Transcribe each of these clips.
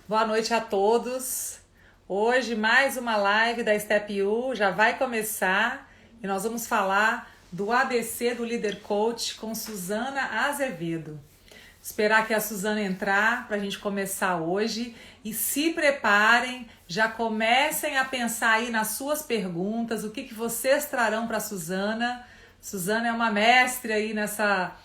Boa noite a todos. Hoje mais uma live da Step U já vai começar e nós vamos falar do ABC do Líder Coach com Suzana Azevedo. Esperar que a Suzana entrar para a gente começar hoje e se preparem, já comecem a pensar aí nas suas perguntas, o que vocês trarão para a Suzana. Suzana é uma mestre aí nessa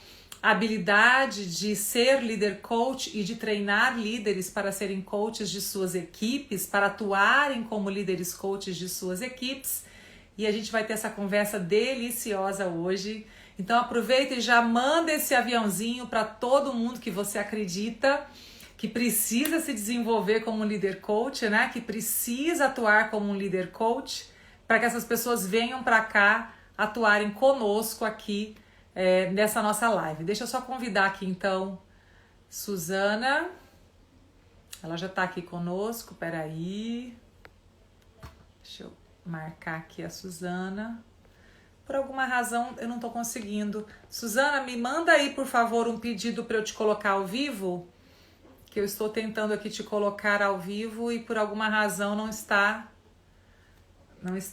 habilidade de ser líder coach e de treinar líderes para serem coaches de suas equipes, para atuarem como líderes coaches de suas equipes. E a gente vai ter essa conversa deliciosa hoje. Então aproveita e já manda esse aviãozinho para todo mundo que você acredita que precisa se desenvolver como um líder coach, né? Que precisa atuar como um líder coach, para que essas pessoas venham para cá atuarem conosco aqui nessa nossa live. Deixa eu só convidar aqui então Suzana. Ela já está aqui conosco, peraí. Deixa eu marcar aqui a Suzana. Por alguma razão eu não estou conseguindo. Suzana, me manda aí, por favor, um pedido para eu te colocar ao vivo, que eu estou tentando aqui te colocar ao vivo e por alguma razão não está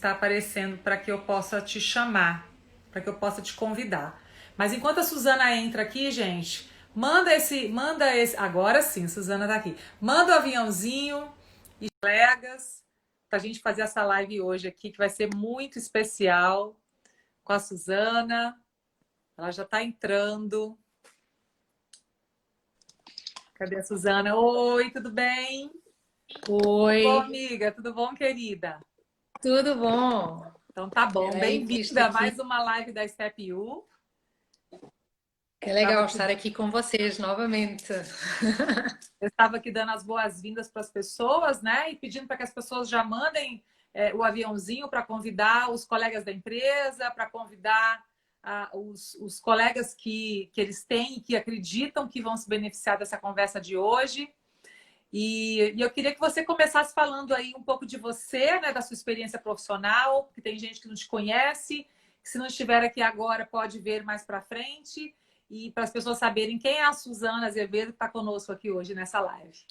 aparecendo para que eu possa te chamar, para que eu possa te convidar. Mas enquanto a Suzana entra aqui, gente, manda esse, agora sim, Suzana tá aqui. Manda o aviãozinho e colegas pra gente fazer essa live hoje aqui, que vai ser muito especial com a Suzana. Ela já tá entrando. Cadê a Suzana? Oi, tudo bem? Tudo bom, Oi, amiga? Tudo bom, querida? tudo bom? Então tá bom. Peraí, que isto Bem-vinda a aqui. mais uma live da Step U. É Tava legal aqui estar aqui com vocês novamente. Eu estava aqui dando as boas-vindas para as pessoas, né? E pedindo para que as pessoas já mandem o aviãozinho para convidar os colegas da empresa, para convidar os colegas que eles têm e que acreditam que vão se beneficiar dessa conversa de hoje. E eu queria que você começasse falando aí um pouco de você, né? Da sua experiência profissional, porque tem gente que não te conhece, que se não estiver aqui agora pode ver mais para frente e para as pessoas saberem quem é a Suzana Azevedo que está conosco aqui hoje nessa live.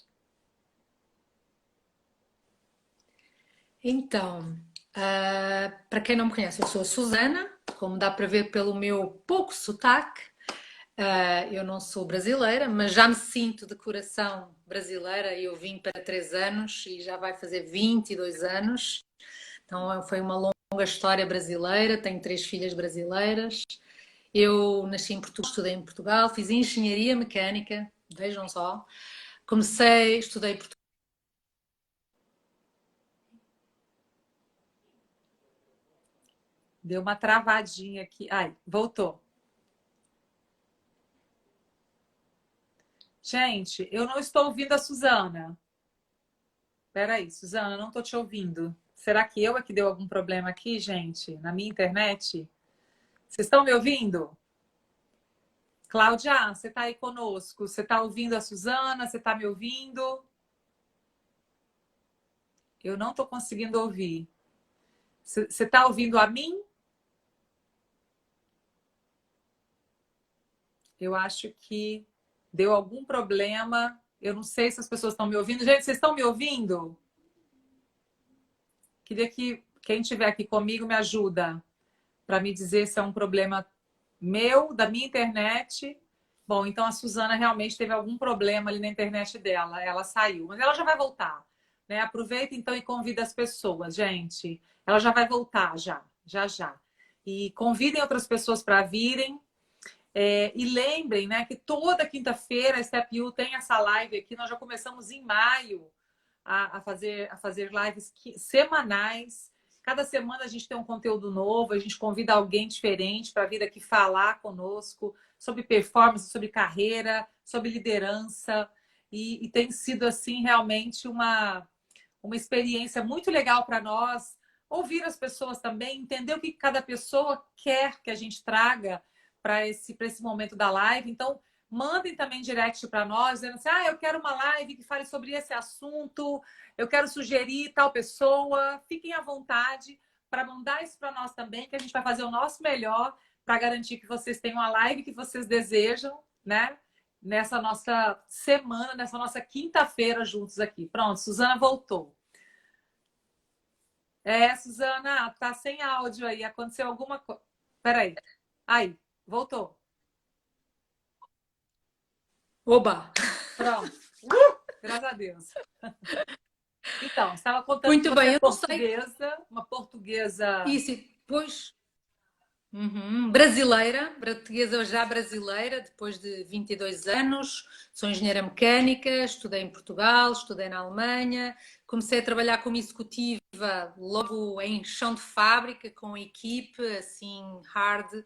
Então, para quem não me conhece, eu sou a Susana, como dá para ver pelo meu pouco sotaque. Eu não sou brasileira, mas já me sinto de coração brasileira. Eu vim para 3 anos e já vai fazer 22 anos. Então, foi uma longa história brasileira. Tenho 3 filhas brasileiras. Eu nasci em Portugal, estudei em Portugal, fiz engenharia mecânica, vejam só. Estudei português. Deu uma travadinha aqui. Ai, voltou. Gente, eu não estou ouvindo a Suzana. Peraí, Suzana, eu não estou te ouvindo. Será que eu é que deu algum problema aqui, gente? Na minha internet? Vocês estão me ouvindo? Cláudia, você está aí conosco? Você está ouvindo a Suzana? Você está me ouvindo? Eu não estou conseguindo ouvir. Você está ouvindo a mim? Eu acho que deu algum problema. Eu não sei se as pessoas estão me ouvindo. Gente, vocês estão me ouvindo? Queria que quem estiver aqui comigo me ajuda para me dizer se é um problema meu, da minha internet. Bom, então a Suzana realmente teve algum problema ali na internet dela. Ela saiu, mas ela já vai voltar. Né? Aproveita então e convida as pessoas, gente. Ela já vai voltar, já. E convidem outras pessoas para virem. E lembrem, né, que toda quinta-feira a Step U tem essa live aqui. Nós já começamos em maio a fazer lives semanais. Cada semana a gente tem um conteúdo novo, a gente convida alguém diferente para vir aqui falar conosco sobre performance, sobre carreira, sobre liderança. E tem sido, assim, realmente uma experiência muito legal para nós. Ouvir as pessoas também, entender o que cada pessoa quer que a gente traga para esse momento da live. Então, mandem também direct para nós, dizendo assim, eu quero uma live que fale sobre esse assunto, eu quero sugerir tal pessoa. Fiquem à vontade para mandar isso para nós também, que a gente vai fazer o nosso melhor para garantir que vocês tenham a live que vocês desejam, né? nessa nossa semana, nessa nossa quinta-feira juntos aqui. Pronto, Suzana voltou. Suzana, tá sem áudio aí. Aconteceu alguma coisa. Peraí. Aí, voltou. Oba! Pronto. Graças a Deus. Então, estava contando que Muito você bem, é eu não sei. portuguesa, uma portuguesa. Isso, e depois. Brasileira, portuguesa já brasileira, depois de 22 anos, sou engenheira mecânica, estudei em Portugal, estudei na Alemanha, comecei a trabalhar como executiva logo em chão de fábrica, com equipe, assim, hard,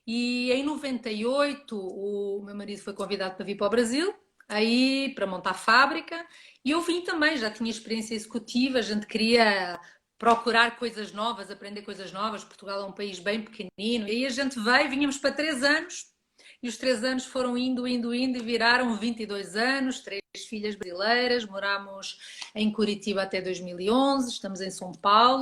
e em 98 o meu marido foi convidado para vir para o Brasil, aí para montar a fábrica, e eu vim também, já tinha experiência executiva, a gente queria procurar coisas novas, aprender coisas novas. Portugal é um país bem pequenino. E aí a gente veio, vínhamos para 3 anos, e os 3 anos foram indo e viraram 22 anos, 3 filhas brasileiras, morámos em Curitiba até 2011, estamos em São Paulo.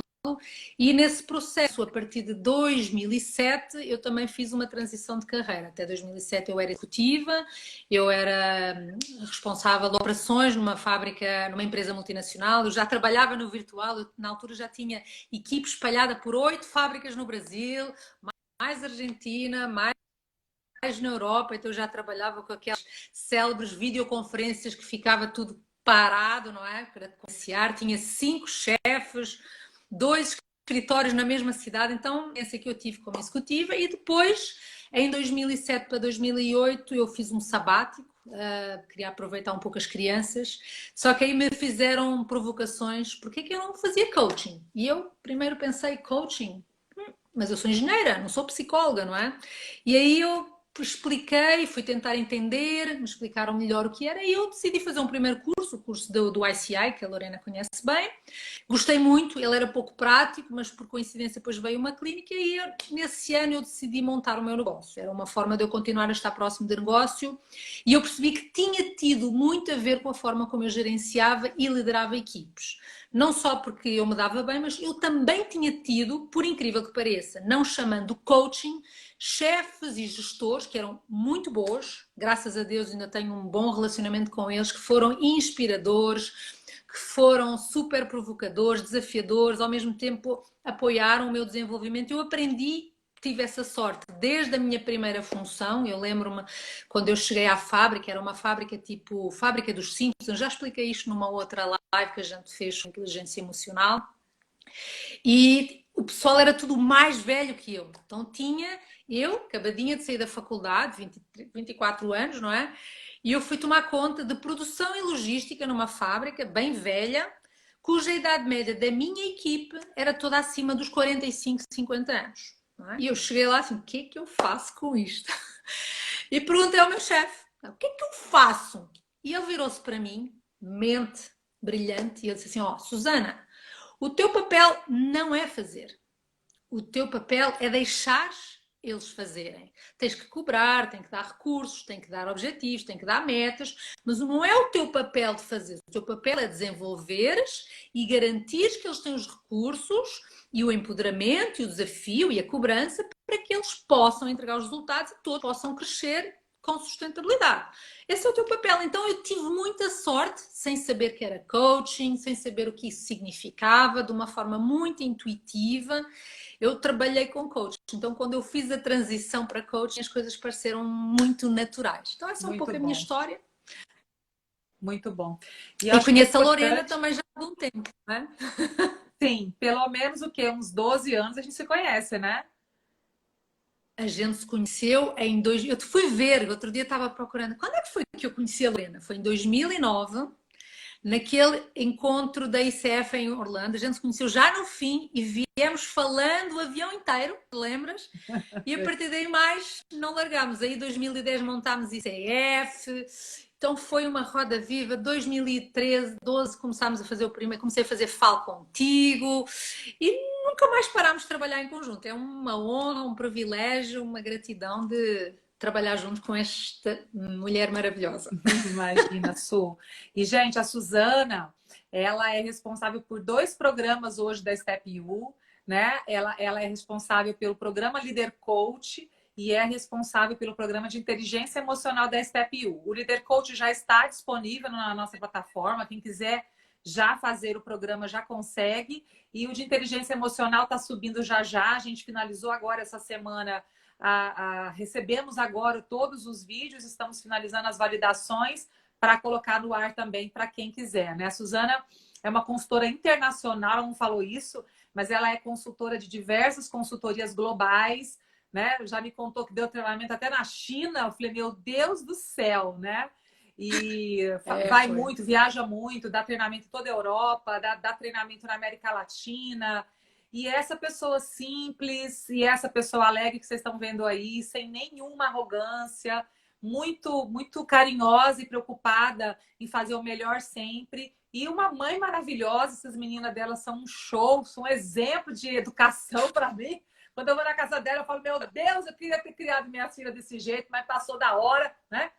E nesse processo, a partir de 2007, eu também fiz uma transição de carreira. Até 2007 eu era executiva, eu era responsável de operações numa fábrica, numa empresa multinacional, eu já trabalhava no virtual, eu, na altura já tinha equipe espalhada por 8 fábricas no Brasil, mais Argentina, mais na Europa, então eu já trabalhava com aquelas célebres videoconferências que ficava tudo parado, não é? Para conversar, tinha 5 chefes, 2 escritórios na mesma cidade, então essa que eu tive como executiva e depois, em 2007 para 2008, eu fiz um sabático, queria aproveitar um pouco as crianças, só que aí me fizeram provocações, porque é que eu não fazia coaching? E eu primeiro pensei, coaching? Mas eu sou engenheira, não sou psicóloga, não é? E aí eu expliquei, fui tentar entender, me explicaram melhor o que era e eu decidi fazer um primeiro curso, o curso do ICI, que a Lorena conhece bem. Gostei muito, ele era pouco prático, mas por coincidência depois veio uma clínica e nesse ano eu decidi montar o meu negócio. Era uma forma de eu continuar a estar próximo de negócio e eu percebi que tinha tido muito a ver com a forma como eu gerenciava e liderava equipes. Não só porque eu me dava bem, mas eu também tinha tido, por incrível que pareça, não chamando coaching, chefes e gestores que eram muito bons, graças a Deus ainda tenho um bom relacionamento com eles, que foram inspiradores, que foram super provocadores, desafiadores, ao mesmo tempo apoiaram o meu desenvolvimento. Eu aprendi, tive essa sorte desde a minha primeira função. Eu lembro-me quando eu cheguei à fábrica, era uma fábrica tipo Fábrica dos Simpsons, já expliquei isto numa outra live que a gente fez sobre inteligência emocional. E o pessoal era tudo mais velho que eu. Então tinha eu, acabadinha de sair da faculdade, 24 anos, não é? E eu fui tomar conta de produção e logística numa fábrica bem velha, cuja idade média da minha equipe era toda acima dos 45, 50 anos. Não é? E eu cheguei lá assim, o que é que eu faço com isto? E perguntei ao meu chefe, o que é que eu faço? E ele virou-se para mim, mente brilhante, e ele disse assim, ó, Susana, o teu papel não é fazer. O teu papel é deixar eles fazerem. Tens que cobrar, tem que dar recursos, tem que dar objetivos, tem que dar metas, mas não é o teu papel de fazer. O teu papel é desenvolveres e garantir que eles têm os recursos e o empoderamento e o desafio e a cobrança para que eles possam entregar os resultados e todos possam crescer com sustentabilidade. Esse é o teu papel. Então eu tive muita sorte, sem saber que era coaching, sem saber o que isso significava, de uma forma muito intuitiva. Eu trabalhei com coaching. Então quando eu fiz a transição para coaching, as coisas pareceram muito naturais. Então essa é um Muito pouco a minha bom, história. muito bom. E eu E acho que é conheço a Lorena importante, também já há algum tempo, não é? sim, pelo menos o quê? Uns 12 anos a gente se conhece, né? A gente se conheceu em dois. Eu te fui ver, outro dia estava procurando. Quando é que foi que eu conheci a Lorena? Foi em 2009, naquele encontro da ICF em Orlando. A gente se conheceu já no fim e viemos falando o avião inteiro, te lembras? E a partir daí mais não largámos. Aí em 2010 montámos ICF, então foi uma roda viva. 2013, 12 começámos a fazer o primeiro, comecei a fazer Falo Contigo e nunca mais parámos de trabalhar em conjunto. É uma honra, um privilégio, uma gratidão de trabalhar junto com esta mulher maravilhosa. Imagina, Su. E, gente, a Suzana, ela é responsável por 2 programas hoje da Step U, né? Ela é responsável pelo programa Líder Coach e é responsável pelo programa de inteligência emocional da Step U. O Líder Coach já está disponível na nossa plataforma, quem quiser já fazer o programa já consegue, e o de inteligência emocional está subindo já já, a gente finalizou agora essa semana, recebemos agora todos os vídeos, estamos finalizando as validações para colocar no ar também para quem quiser, né? A Suzana é uma consultora internacional, ela não falou isso, mas ela é consultora de diversas consultorias globais, né? Já me contou que deu treinamento até na China. Eu falei, meu Deus do céu, né? E vai muito, viaja muito, dá treinamento em toda a Europa, dá treinamento na América Latina. E essa pessoa simples e essa pessoa alegre que vocês estão vendo aí, sem nenhuma arrogância, muito carinhosa e preocupada em fazer o melhor sempre. E uma mãe maravilhosa, essas meninas delas são um show, são um exemplo de educação para mim. Quando eu vou na casa dela, eu falo, meu Deus, eu queria ter criado minha filha desse jeito, mas passou da hora, né?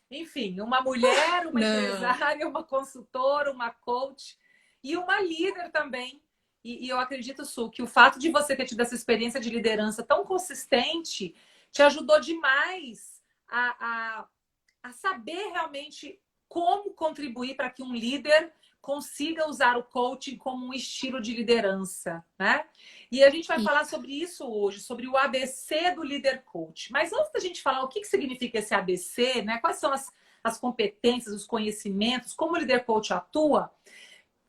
Enfim, uma mulher, uma empresária, uma consultora, uma coach e uma líder também. E eu acredito, Su, que o fato de você ter tido essa experiência de liderança tão consistente te ajudou demais a saber realmente como contribuir para que um líder consiga usar o coaching como um estilo de liderança, né? E a gente vai falar sobre isso hoje, sobre o ABC do líder coach. Mas antes da gente falar o que significa esse ABC, né? Quais são as competências, os conhecimentos, como o líder coach atua,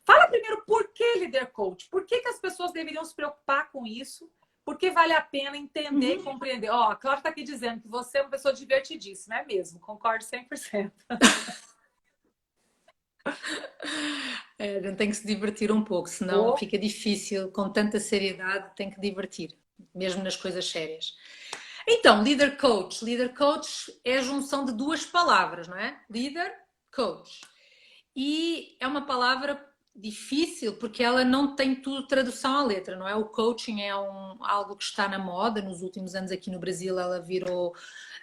fala primeiro por que líder coach? Por que as pessoas deveriam se preocupar com isso? Porque vale a pena entender e compreender. Ó, a Cláudia está aqui dizendo que você é uma pessoa divertidíssima, é mesmo, concordo 100%. A gente tem que se divertir um pouco, senão fica difícil, com tanta seriedade, tem que divertir, mesmo nas coisas sérias. Então, líder coach. Líder coach é a junção de duas palavras, não é? Líder, coach. E é uma palavra difícil porque ela não tem tudo tradução à letra, não é? O coaching é algo que está na moda. Nos últimos anos aqui no Brasil ela virou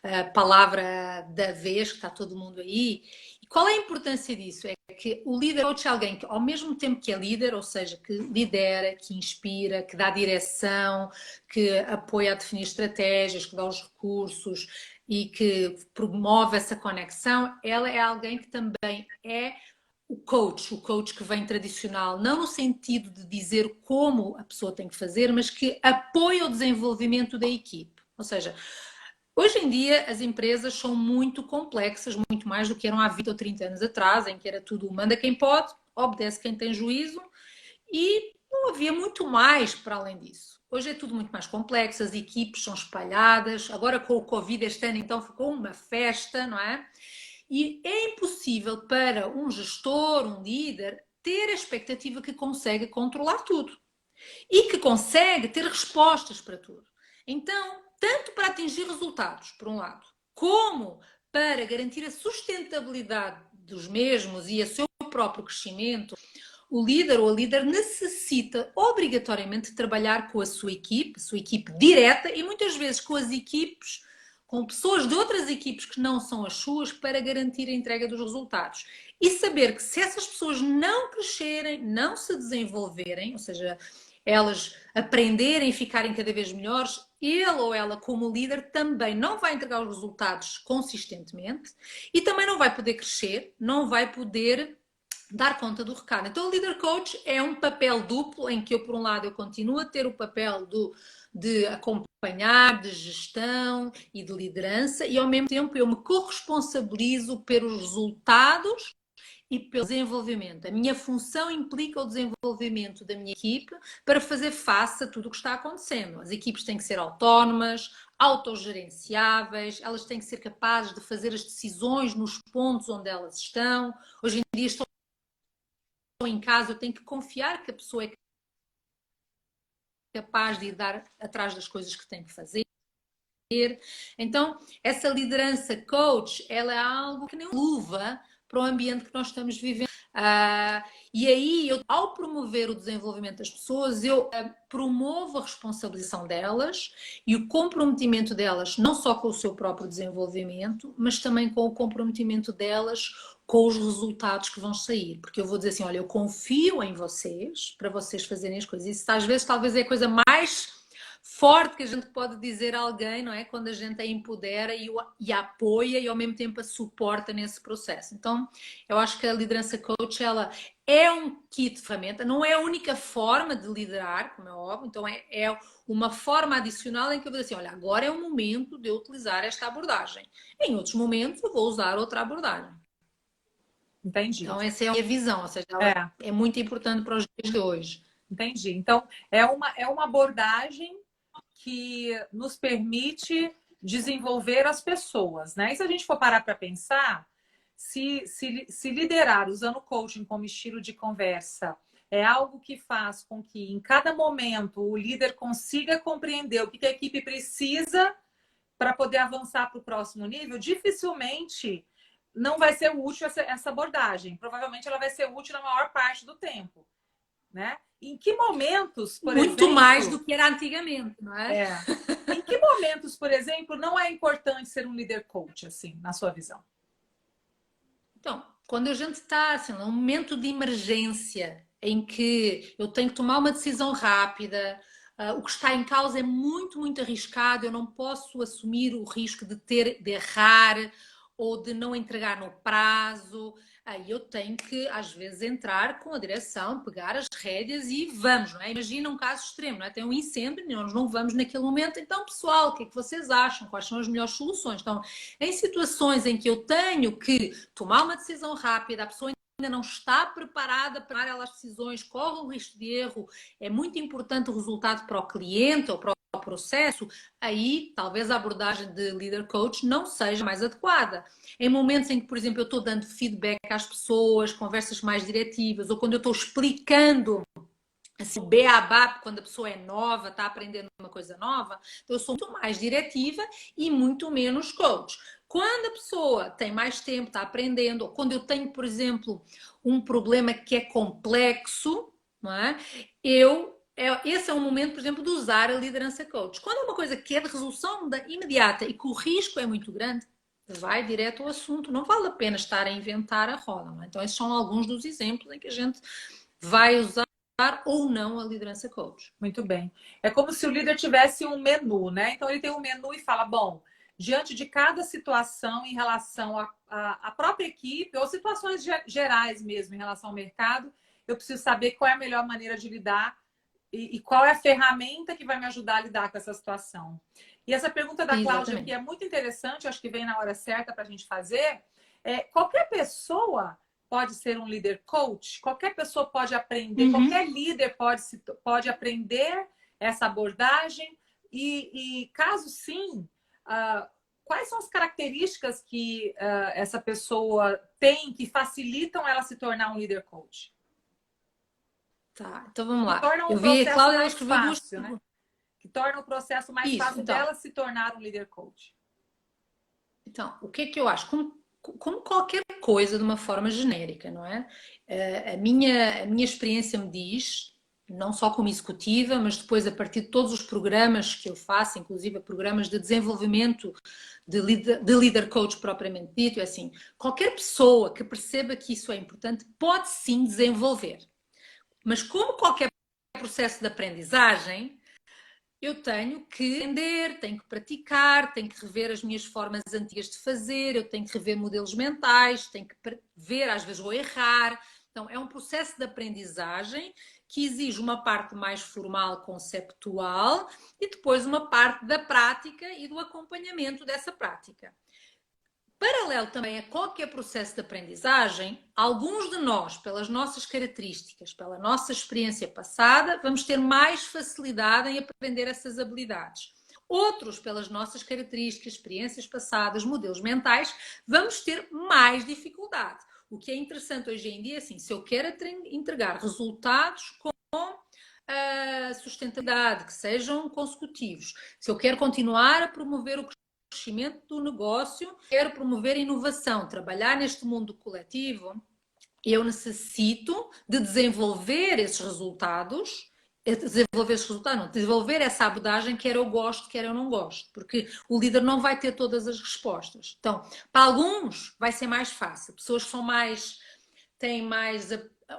a palavra da vez, que está todo mundo aí. E qual é a importância disso? É que o líder coach é alguém que, ao mesmo tempo que é líder, ou seja, que lidera, que inspira, que dá direção, que apoia a definir estratégias, que dá os recursos e que promove essa conexão, ela é alguém que também é o coach que vem tradicional, não no sentido de dizer como a pessoa tem que fazer, mas que apoia o desenvolvimento da equipe. Ou seja, hoje em dia as empresas são muito complexas, muito mais do que eram há 20 ou 30 anos atrás, em que era tudo manda quem pode, obedece quem tem juízo, e não havia muito mais para além disso. Hoje é tudo muito mais complexo, as equipes são espalhadas, agora com o Covid este ano então ficou uma festa, não é? E é impossível para um gestor, um líder, ter a expectativa que consegue controlar tudo e que consegue ter respostas para tudo. Então, tanto para atingir resultados, por um lado, como para garantir a sustentabilidade dos mesmos e o seu próprio crescimento, o líder ou a líder necessita obrigatoriamente trabalhar com a sua equipe direta e muitas vezes com as equipes, com pessoas de outras equipes que não são as suas, para garantir a entrega dos resultados. E saber que se essas pessoas não crescerem, não se desenvolverem, ou seja, elas aprenderem e ficarem cada vez melhores, ele ou ela, como líder, também não vai entregar os resultados consistentemente e também não vai poder crescer, não vai poder dar conta do recado. Então, o líder coach é um papel duplo em que eu, por um lado, eu continuo a ter o papel de acompanhar, de gestão e de liderança, e ao mesmo tempo eu me corresponsabilizo pelos resultados e pelo desenvolvimento. A minha função implica o desenvolvimento da minha equipe para fazer face a tudo o que está acontecendo. As equipes têm que ser autónomas, autogerenciáveis, elas têm que ser capazes de fazer as decisões nos pontos onde elas estão. Hoje em dia estão em casa, eu tenho que confiar que a pessoa é capaz de ir dar atrás das coisas que tem que fazer. Então, essa liderança coach, ela é algo que nem luva para o ambiente que nós estamos vivendo. E aí, ao promover o desenvolvimento das pessoas, eu promovo a responsabilização delas e o comprometimento delas, não só com o seu próprio desenvolvimento, mas também com o comprometimento delas com os resultados que vão sair. Porque eu vou dizer assim, olha, eu confio em vocês, para vocês fazerem as coisas. Isso às vezes talvez é a coisa mais forte que a gente pode dizer a alguém, não é? Quando a gente a empodera e a apoia e ao mesmo tempo a suporta nesse processo. Então, eu acho que a liderança coach, ela é um kit de ferramenta, não é a única forma de liderar, como é óbvio, então é uma forma adicional em que eu vou dizer assim, olha, agora é o momento de eu utilizar esta abordagem. Em outros momentos eu vou usar outra abordagem. Entendi. Então, essa é a minha visão, ou seja, ela É, é muito importante para os dias de hoje. entendi. Então, é uma abordagem que nos permite desenvolver as pessoas, né? E se a gente for parar para pensar, se liderar usando o coaching como estilo de conversa é algo que faz com que em cada momento o líder consiga compreender o que a equipe precisa para poder avançar para o próximo nível, dificilmente não vai ser útil essa abordagem. Provavelmente ela vai ser útil na maior parte do tempo, né? Em que momentos, por Muito mais exemplo, do que era antigamente, não é? em que momentos, por exemplo, não é importante ser um líder coach, assim, na sua visão? Então, quando a gente está assim, num momento de emergência em que eu tenho que tomar uma decisão rápida, o que está em causa é muito, muito arriscado, eu não posso assumir o risco de errar ou de não entregar no prazo. Aí eu tenho que, às vezes, entrar com a direção, pegar as rédeas e vamos, não é? Imagina um caso extremo, não é? Tem um incêndio, nós não vamos naquele momento. Então, pessoal, o que é que vocês acham? Quais são as melhores soluções? Então, em situações em que eu tenho que tomar uma decisão rápida, a pessoa ainda não está preparada para tomar aquelas decisões, corre o risco de erro, é muito importante o resultado para o cliente ou para o processo, aí talvez a abordagem de leader coach não seja mais adequada. Em momentos em que, por exemplo, eu estou dando feedback às pessoas, conversas mais diretivas, ou quando eu estou explicando assim, o beabá, quando a pessoa é nova, está aprendendo uma coisa nova, então eu sou muito mais diretiva e muito menos coach. Quando a pessoa tem mais tempo, está aprendendo, ou quando eu tenho, por exemplo, um problema que é complexo, não é? Esse é um momento, por exemplo, de usar a liderança coach. Quando é uma coisa que é de resolução imediata e que o risco é muito grande, vai direto ao assunto. Não vale a pena estar a inventar a roda. Não é? Então, esses são alguns dos exemplos em que a gente vai usar ou não a liderança coach. Muito bem. É como se o líder tivesse um menu, né? Então ele tem um menu e fala: bom, diante de cada situação em relação à própria equipe, ou situações gerais mesmo em relação ao mercado, eu preciso saber qual é a melhor maneira de lidar e qual é a ferramenta que vai me ajudar a lidar com essa situação. E essa pergunta da Cláudia aqui Exatamente. é muito interessante, acho que vem na hora certa para a gente fazer. Qualquer pessoa pode ser um líder coach, qualquer pessoa pode aprender, qualquer líder pode aprender essa abordagem e caso sim, quais são as características que essa pessoa tem que facilitam ela se tornar um líder coach? Tá, então vamos Que lá. tornam Eu o vi a processo Cláudia, ela mais escreveu duas fácil, né? perguntas. Que torna o processo mais Isso, fácil então. dela se tornar um líder coach. Então, o que é que eu acho? Como qualquer coisa de uma forma genérica, não é? A minha experiência me diz, não só como executiva, mas depois a partir de todos os programas que eu faço, inclusive programas de desenvolvimento de leader coach propriamente dito, é assim, qualquer pessoa que perceba que isso é importante pode sim desenvolver. Mas como qualquer processo de aprendizagem, eu tenho que aprender, tenho que praticar, tenho que rever as minhas formas antigas de fazer, eu tenho que rever modelos mentais, tenho que ver, às vezes vou errar. Então, é um processo de aprendizagem que exige uma parte mais formal, conceptual, e depois uma parte da prática e do acompanhamento dessa prática. Paralelo também a qualquer processo de aprendizagem, alguns de nós, pelas nossas características, pela nossa experiência passada, vamos ter mais facilidade em aprender essas habilidades. Outros, pelas nossas características, experiências passadas, modelos mentais, vamos ter mais dificuldade. O que é interessante hoje em dia é assim, se eu quero entregar resultados com sustentabilidade, que sejam consecutivos, se eu quero continuar a promover o crescimento do negócio, quero promover inovação, trabalhar neste mundo coletivo, eu necessito de desenvolver esses resultados, desenvolver essa abordagem, quer eu gosto, quer eu não gosto, porque o líder não vai ter todas as respostas. Então, para alguns vai ser mais fácil, pessoas que têm mais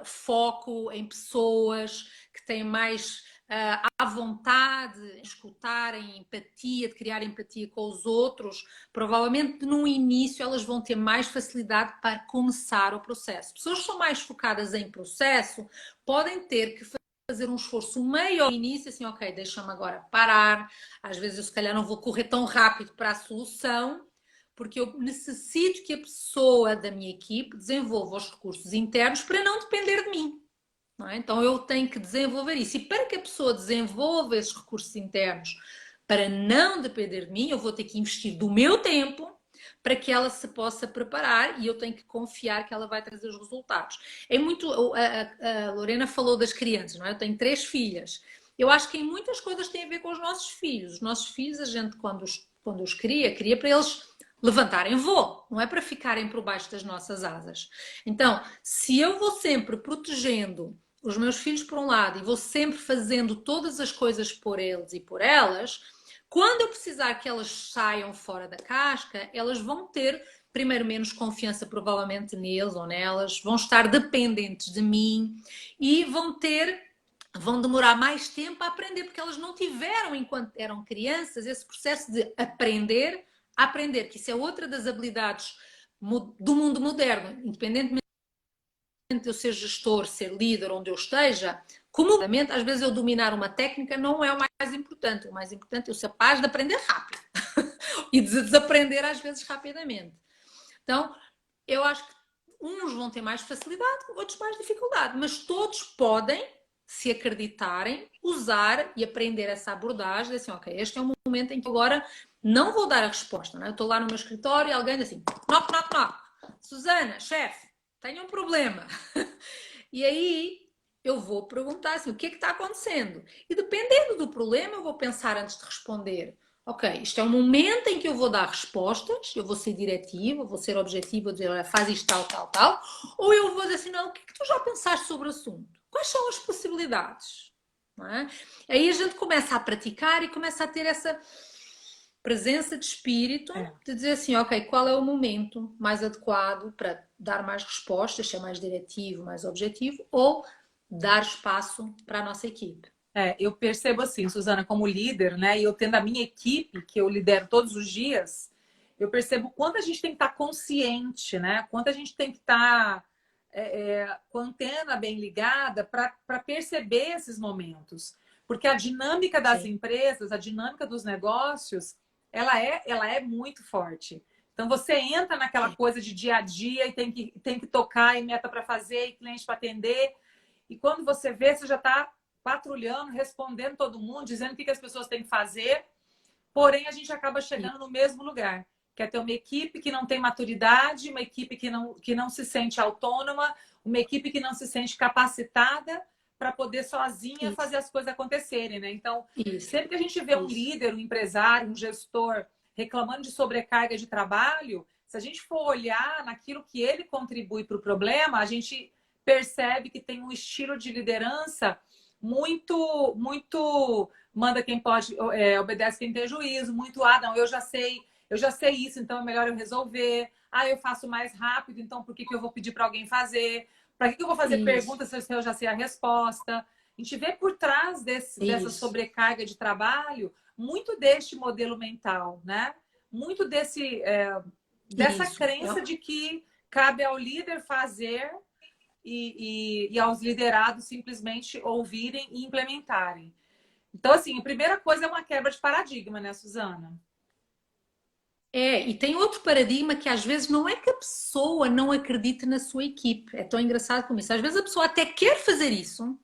foco em pessoas, que têm mais à vontade, de escutarem, empatia, de criar empatia com os outros, provavelmente no início elas vão ter mais facilidade para começar o processo. Pessoas que são mais focadas em processo podem ter que fazer um esforço maior no início, assim, ok, deixa-me agora parar, às vezes eu se calhar não vou correr tão rápido para a solução, porque eu necessito que a pessoa da minha equipe desenvolva os recursos internos para não depender de mim. Não é? Então eu tenho que desenvolver isso. E para que a pessoa desenvolva esses recursos internos para não depender de mim, eu vou ter que investir do meu tempo para que ela se possa preparar e eu tenho que confiar que ela vai trazer os resultados. É muito. A Lorena falou das crianças, não é? Eu tenho 3 filhas. Eu acho que em muitas coisas tem a ver com os nossos filhos. Os nossos filhos, a gente, quando os cria para eles levantarem voo, não é para ficarem por baixo das nossas asas. Então, se eu vou sempre protegendo os meus filhos por um lado e vou sempre fazendo todas as coisas por eles e por elas, quando eu precisar que elas saiam fora da casca, elas vão ter, primeiro, menos confiança provavelmente neles ou nelas, vão estar dependentes de mim e vão demorar mais tempo a aprender, porque elas não tiveram, enquanto eram crianças, esse processo de aprender, que isso é outra das habilidades do mundo moderno, independentemente de eu ser gestor, ser líder, onde eu esteja, comodamente, às vezes eu dominar uma técnica não é o mais importante. O mais importante é eu ser capaz de aprender rápido e de desaprender às vezes rapidamente. Então, eu acho que uns vão ter mais facilidade, outros mais dificuldade, mas todos podem, se acreditarem, usar e aprender essa abordagem, assim, ok, este é um momento em que agora não vou dar a resposta, não é? Eu estou lá no meu escritório e alguém diz assim, knock, knock, knock, Susana, chefe, tenho um problema. E aí eu vou perguntar assim, o que é que está acontecendo? E dependendo do problema, eu vou pensar antes de responder. Ok, isto é um momento em que eu vou dar respostas, eu vou ser diretiva, vou ser objetiva, vou dizer, olha, faz isto tal, tal, tal. Ou eu vou dizer assim, não, o que é que tu já pensaste sobre o assunto? Quais são as possibilidades? Não é? Aí a gente começa a praticar e começa a ter essa presença de espírito, de dizer assim, ok, qual é o momento mais adequado para dar mais respostas, ser mais diretivo, mais objetivo, ou dar espaço para a nossa equipe. Eu percebo assim, Susana, como líder, né? E eu tendo a minha equipe, que eu lidero todos os dias, eu percebo quanto a gente tem que estar consciente, né? Quanto a gente tem que estar com a antena bem ligada para perceber esses momentos. Porque a dinâmica das empresas, a dinâmica dos negócios, ela é muito forte. Então você entra naquela coisa de dia a dia e tem que tocar e meta para fazer e cliente para atender. E quando você vê, você já está patrulhando, respondendo todo mundo, dizendo o que as pessoas têm que fazer. Porém, a gente acaba chegando no mesmo lugar. Que é ter uma equipe que não tem maturidade, uma equipe que não se sente autônoma, uma equipe que não se sente capacitada para poder sozinha fazer as coisas acontecerem, né? Então, sempre que a gente vê um líder, um empresário, um gestor reclamando de sobrecarga de trabalho, se a gente for olhar naquilo que ele contribui para o problema, a gente percebe que tem um estilo de liderança muito manda quem pode, obedece quem tem juízo, muito, não, eu já sei isso, então é melhor eu resolver. Eu faço mais rápido, então por que eu vou pedir para alguém fazer? Para que eu vou fazer perguntas se eu já sei a resposta? A gente vê por trás dessa sobrecarga de trabalho muito deste modelo mental, né? Muito dessa crença de que cabe ao líder fazer e aos liderados simplesmente ouvirem e implementarem. Então, assim, a primeira coisa é uma quebra de paradigma, né, Susana? E tem outro paradigma que às vezes não é que a pessoa não acredite na sua equipe. É tão engraçado como isso. Às vezes a pessoa até quer fazer isso,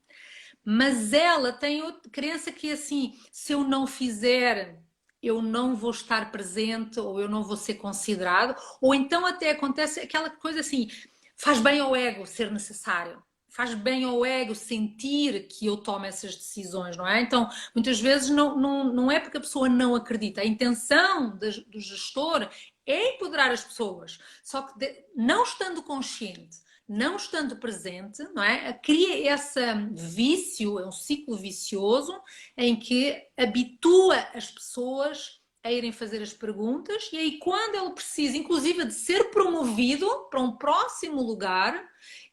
mas ela tem outra crença que assim, se eu não fizer, eu não vou estar presente ou eu não vou ser considerado. Ou então até acontece aquela coisa assim, faz bem ao ego ser necessário. Faz bem ao ego sentir que eu tomo essas decisões, não é? Então, muitas vezes não é porque a pessoa não acredita. A intenção do gestor é empoderar as pessoas. Só que não estando consciente, não estando presente, não é? Cria esse vício, é um ciclo vicioso em que habitua as pessoas a irem fazer as perguntas e aí quando ele precisa, inclusive, de ser promovido para um próximo lugar,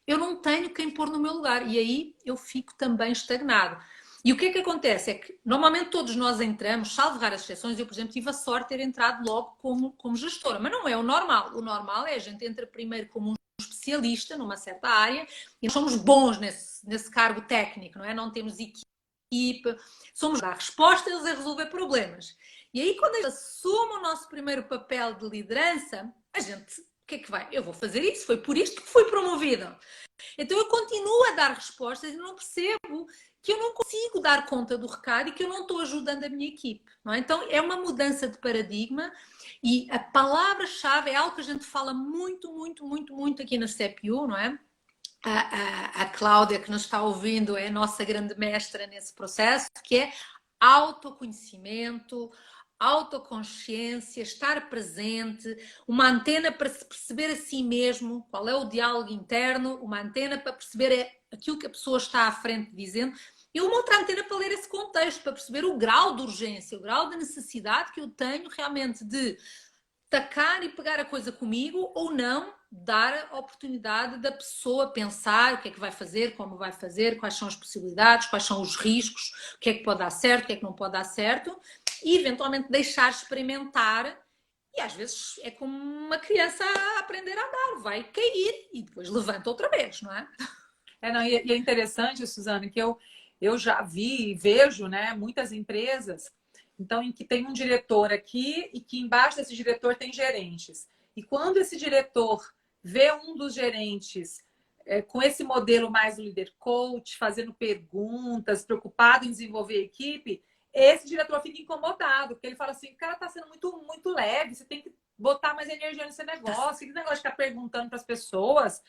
eu não tenho quem pôr no meu lugar e aí eu fico também estagnado. E o que é que acontece? É que normalmente todos nós entramos, salvo raras exceções, eu, por exemplo, tive a sorte de ter entrado logo como gestora, mas não é o normal. O normal é a gente entra primeiro como um especialista numa certa área e nós somos bons nesse cargo técnico, não é? Não temos equipe, somos a dar respostas a resolver problemas. E aí, quando a gente assume o nosso primeiro papel de liderança, a gente, o que é que vai? Eu vou fazer isso, foi por isto que fui promovido. Então eu continuo a dar respostas e não percebo que eu não consigo dar conta do recado e que eu não estou ajudando a minha equipe. Não é? Então é uma mudança de paradigma e a palavra-chave é algo que a gente fala muito, muito, muito, muito aqui na CPU, não é? A Cláudia, que nos está ouvindo, é a nossa grande mestra nesse processo, que é autoconhecimento, autoconsciência, estar presente, uma antena para se perceber a si mesmo, qual é o diálogo interno, uma antena para perceber aquilo que a pessoa está à frente dizendo, e uma outra antena para ler esse contexto, para perceber o grau de urgência, o grau de necessidade que eu tenho realmente de tacar e pegar a coisa comigo ou não, dar a oportunidade da pessoa pensar o que é que vai fazer, como vai fazer, quais são as possibilidades, quais são os riscos, o que é que pode dar certo, o que é que não pode dar certo e eventualmente deixar experimentar. E às vezes é como uma criança a aprender a andar, vai cair e depois levanta outra vez, não é? Não, e é interessante, Suzana, que eu já vi e vejo, né, muitas empresas, então, em que tem um diretor aqui e que embaixo desse diretor tem gerentes. E quando esse diretor vê um dos gerentes com esse modelo mais do líder coach, fazendo perguntas, preocupado em desenvolver a equipe, esse diretor fica incomodado, porque ele fala assim, o cara está sendo muito, muito leve, você tem que botar mais energia nesse negócio, esse negócio de ficar perguntando para as pessoas,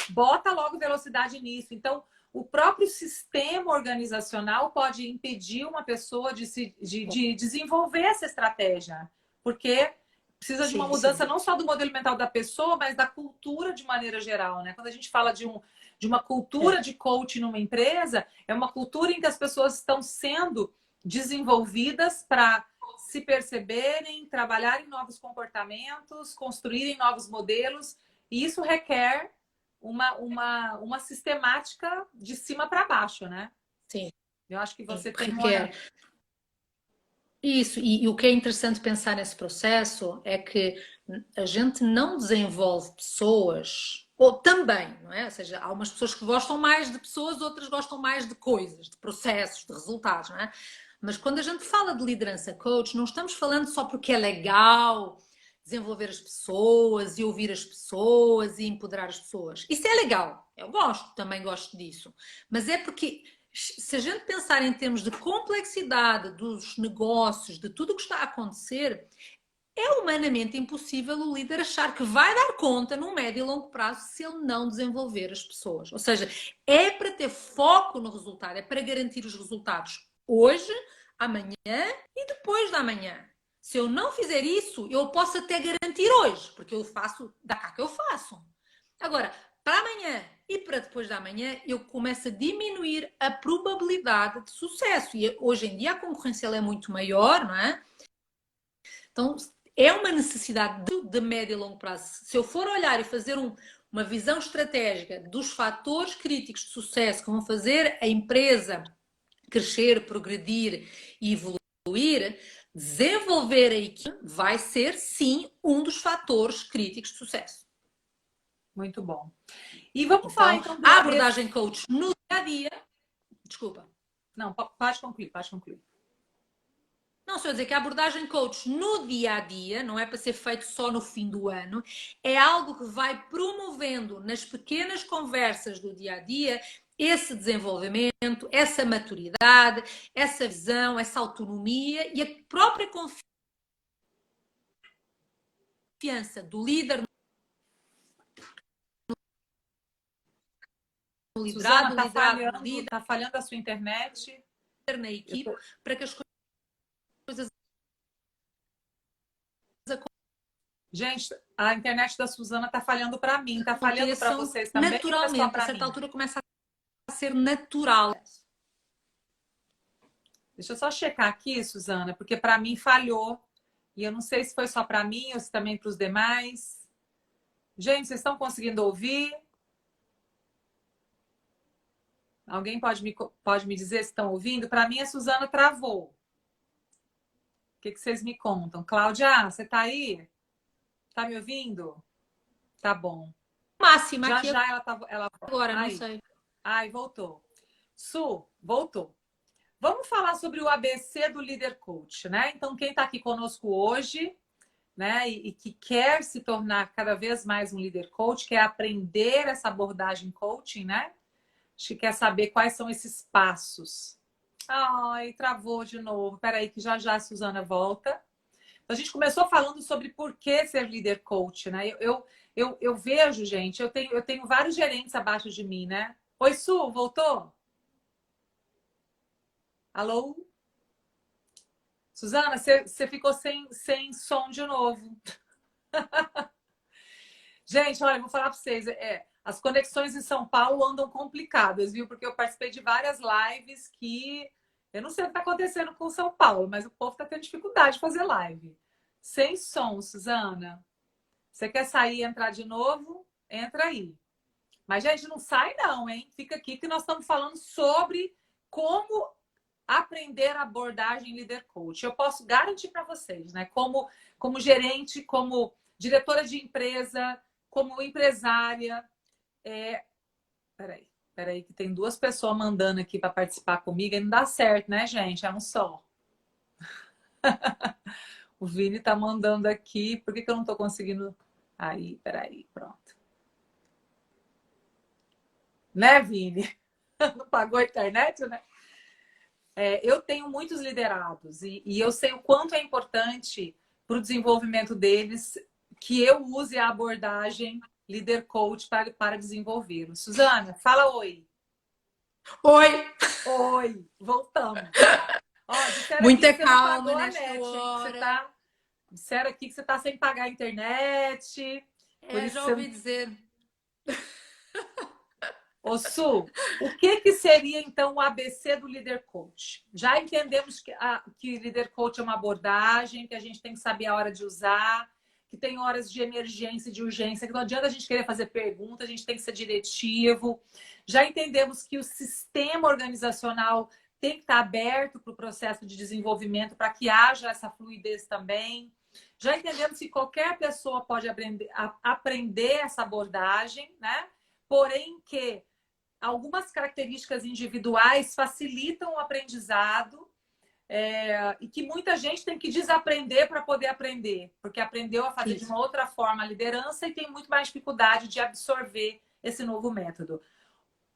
bota logo velocidade nisso. Então, o próprio sistema organizacional pode impedir uma pessoa de desenvolver essa estratégia, porque precisa de uma mudança não só do modelo mental da pessoa, mas da cultura de maneira geral, né? Quando a gente fala de uma cultura de coaching numa empresa, é uma cultura em que as pessoas estão sendo desenvolvidas para se perceberem, trabalharem novos comportamentos, construírem novos modelos, e isso requer uma sistemática de cima para baixo, né? Sim. Eu acho que você tem requer. Isso, e o que é interessante pensar nesse processo é que a gente não desenvolve pessoas, ou também, não é? Ou seja, há umas pessoas que gostam mais de pessoas, outras gostam mais de coisas, de processos, de resultados, não é? Mas quando a gente fala de liderança coach, não estamos falando só porque é legal desenvolver as pessoas e ouvir as pessoas e empoderar as pessoas. Isso é legal, eu gosto, também gosto disso. Mas é porque se a gente pensar em termos de complexidade dos negócios, de tudo o que está a acontecer, é humanamente impossível o líder achar que vai dar conta no médio e longo prazo se ele não desenvolver as pessoas. Ou seja, é para ter foco no resultado, é para garantir os resultados hoje, amanhã e depois da manhã. Se eu não fizer isso, eu posso até garantir hoje, porque eu faço, da cá que eu faço. Agora, para amanhã e para depois da manhã, eu começo a diminuir a probabilidade de sucesso. E hoje em dia a concorrência é muito maior, não é? Então, é uma necessidade de médio e longo prazo. Se eu for olhar e fazer uma visão estratégica dos fatores críticos de sucesso que vão fazer a empresa crescer, progredir e evoluir, desenvolver a equipe vai ser, sim, um dos fatores críticos de sucesso. Muito bom. E vamos falar então a abordagem coach no dia a dia. Desculpa. Não, pode concluir, pode concluir. Não, só dizer que a abordagem coach no dia a dia, não é para ser feito só no fim do ano, é algo que vai promovendo nas pequenas conversas do dia a dia esse desenvolvimento, essa maturidade, essa visão, essa autonomia e a própria confiança do líder no liderado, Suzana, liderado no líder, tá falhando a sua internet na equipe, para que as coisas. Gente, a internet da Suzana tá falhando para mim, tá falhando para vocês também? Naturalmente, a certa altura começa a ser natural. Deixa eu só checar aqui, Suzana, porque para mim falhou. E eu não sei se foi só para mim ou se também para os demais. Gente, vocês estão conseguindo ouvir? Alguém pode me dizer se estão ouvindo? Para mim, a Suzana travou. O que vocês me contam? Cláudia, você está aí? Está me ouvindo? Tá bom. Máxima Já aqui já ela agora, não aí. sei. Ai, voltou. Su, voltou. Vamos falar sobre o ABC do Líder Coach, né? Então, quem está aqui conosco hoje, né, e que quer se tornar cada vez mais um líder coach, quer aprender essa abordagem coaching, né? Acho que quer saber quais são esses passos. Ai, travou de novo. Peraí, que já já a Suzana volta. A gente começou falando sobre por que ser líder coach, né? Eu vejo, gente, eu tenho vários gerentes abaixo de mim, né? Oi, Su, voltou? Alô? Suzana, você ficou sem som de novo. Gente, olha, eu vou falar para vocês. As conexões em São Paulo andam complicadas, viu? Porque eu participei de várias lives que eu não sei o que está acontecendo com São Paulo, mas o povo está tendo dificuldade de fazer live. Sem som, Suzana. Você quer sair e entrar de novo? Entra aí. Mas, gente, não sai não, hein? Fica aqui que nós estamos falando sobre como aprender a abordagem líder coach. Eu posso garantir para vocês, né? Como gerente, como diretora de empresa, como empresária. Peraí, que tem duas pessoas mandando aqui para participar comigo e não dá certo, né, gente? É um só. O Vini tá mandando aqui. Por que eu não tô conseguindo? Aí, peraí, pronto. Né, Vini? Não pagou a internet, né? Eu tenho muitos liderados e eu sei o quanto é importante para o desenvolvimento deles que eu use a abordagem líder coach para desenvolvê-los. Suzana, fala oi. Oi! Oi, voltamos. Ó, disseram aqui Muita que você não calma pagou a nesta net, hein? hora. Disseram aqui que você está sem pagar a internet. Por isso Já você... ouvi dizer. Ô, Su, o que seria então o ABC do líder coach? Já entendemos que líder coach é uma abordagem, que a gente tem que saber a hora de usar, que tem horas de emergência e de urgência, que não adianta a gente querer fazer pergunta, a gente tem que ser diretivo. Já entendemos que o sistema organizacional tem que estar aberto para o processo de desenvolvimento, para que haja essa fluidez também. Já entendemos que qualquer pessoa pode aprender essa abordagem, né? Porém que algumas características individuais facilitam o aprendizado e que muita gente tem que desaprender para poder aprender, porque aprendeu a fazer de uma outra forma a liderança e tem muito mais dificuldade de absorver esse novo método.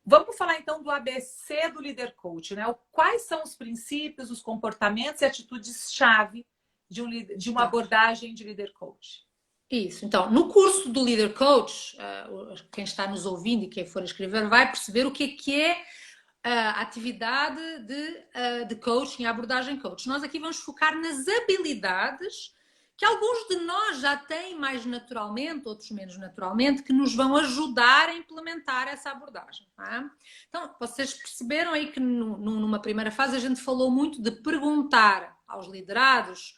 Vamos falar então do ABC do líder coach, né? Quais são os princípios, os comportamentos e atitudes-chave de uma abordagem de líder coach? Isso. Então, no curso do Leader Coach, quem está nos ouvindo e quem for escrever vai perceber o que é a atividade de coaching, a abordagem coach. Nós aqui vamos focar nas habilidades que alguns de nós já têm mais naturalmente, outros menos naturalmente, que nos vão ajudar a implementar essa abordagem. Tá? Então, vocês perceberam aí que numa primeira fase a gente falou muito de perguntar aos liderados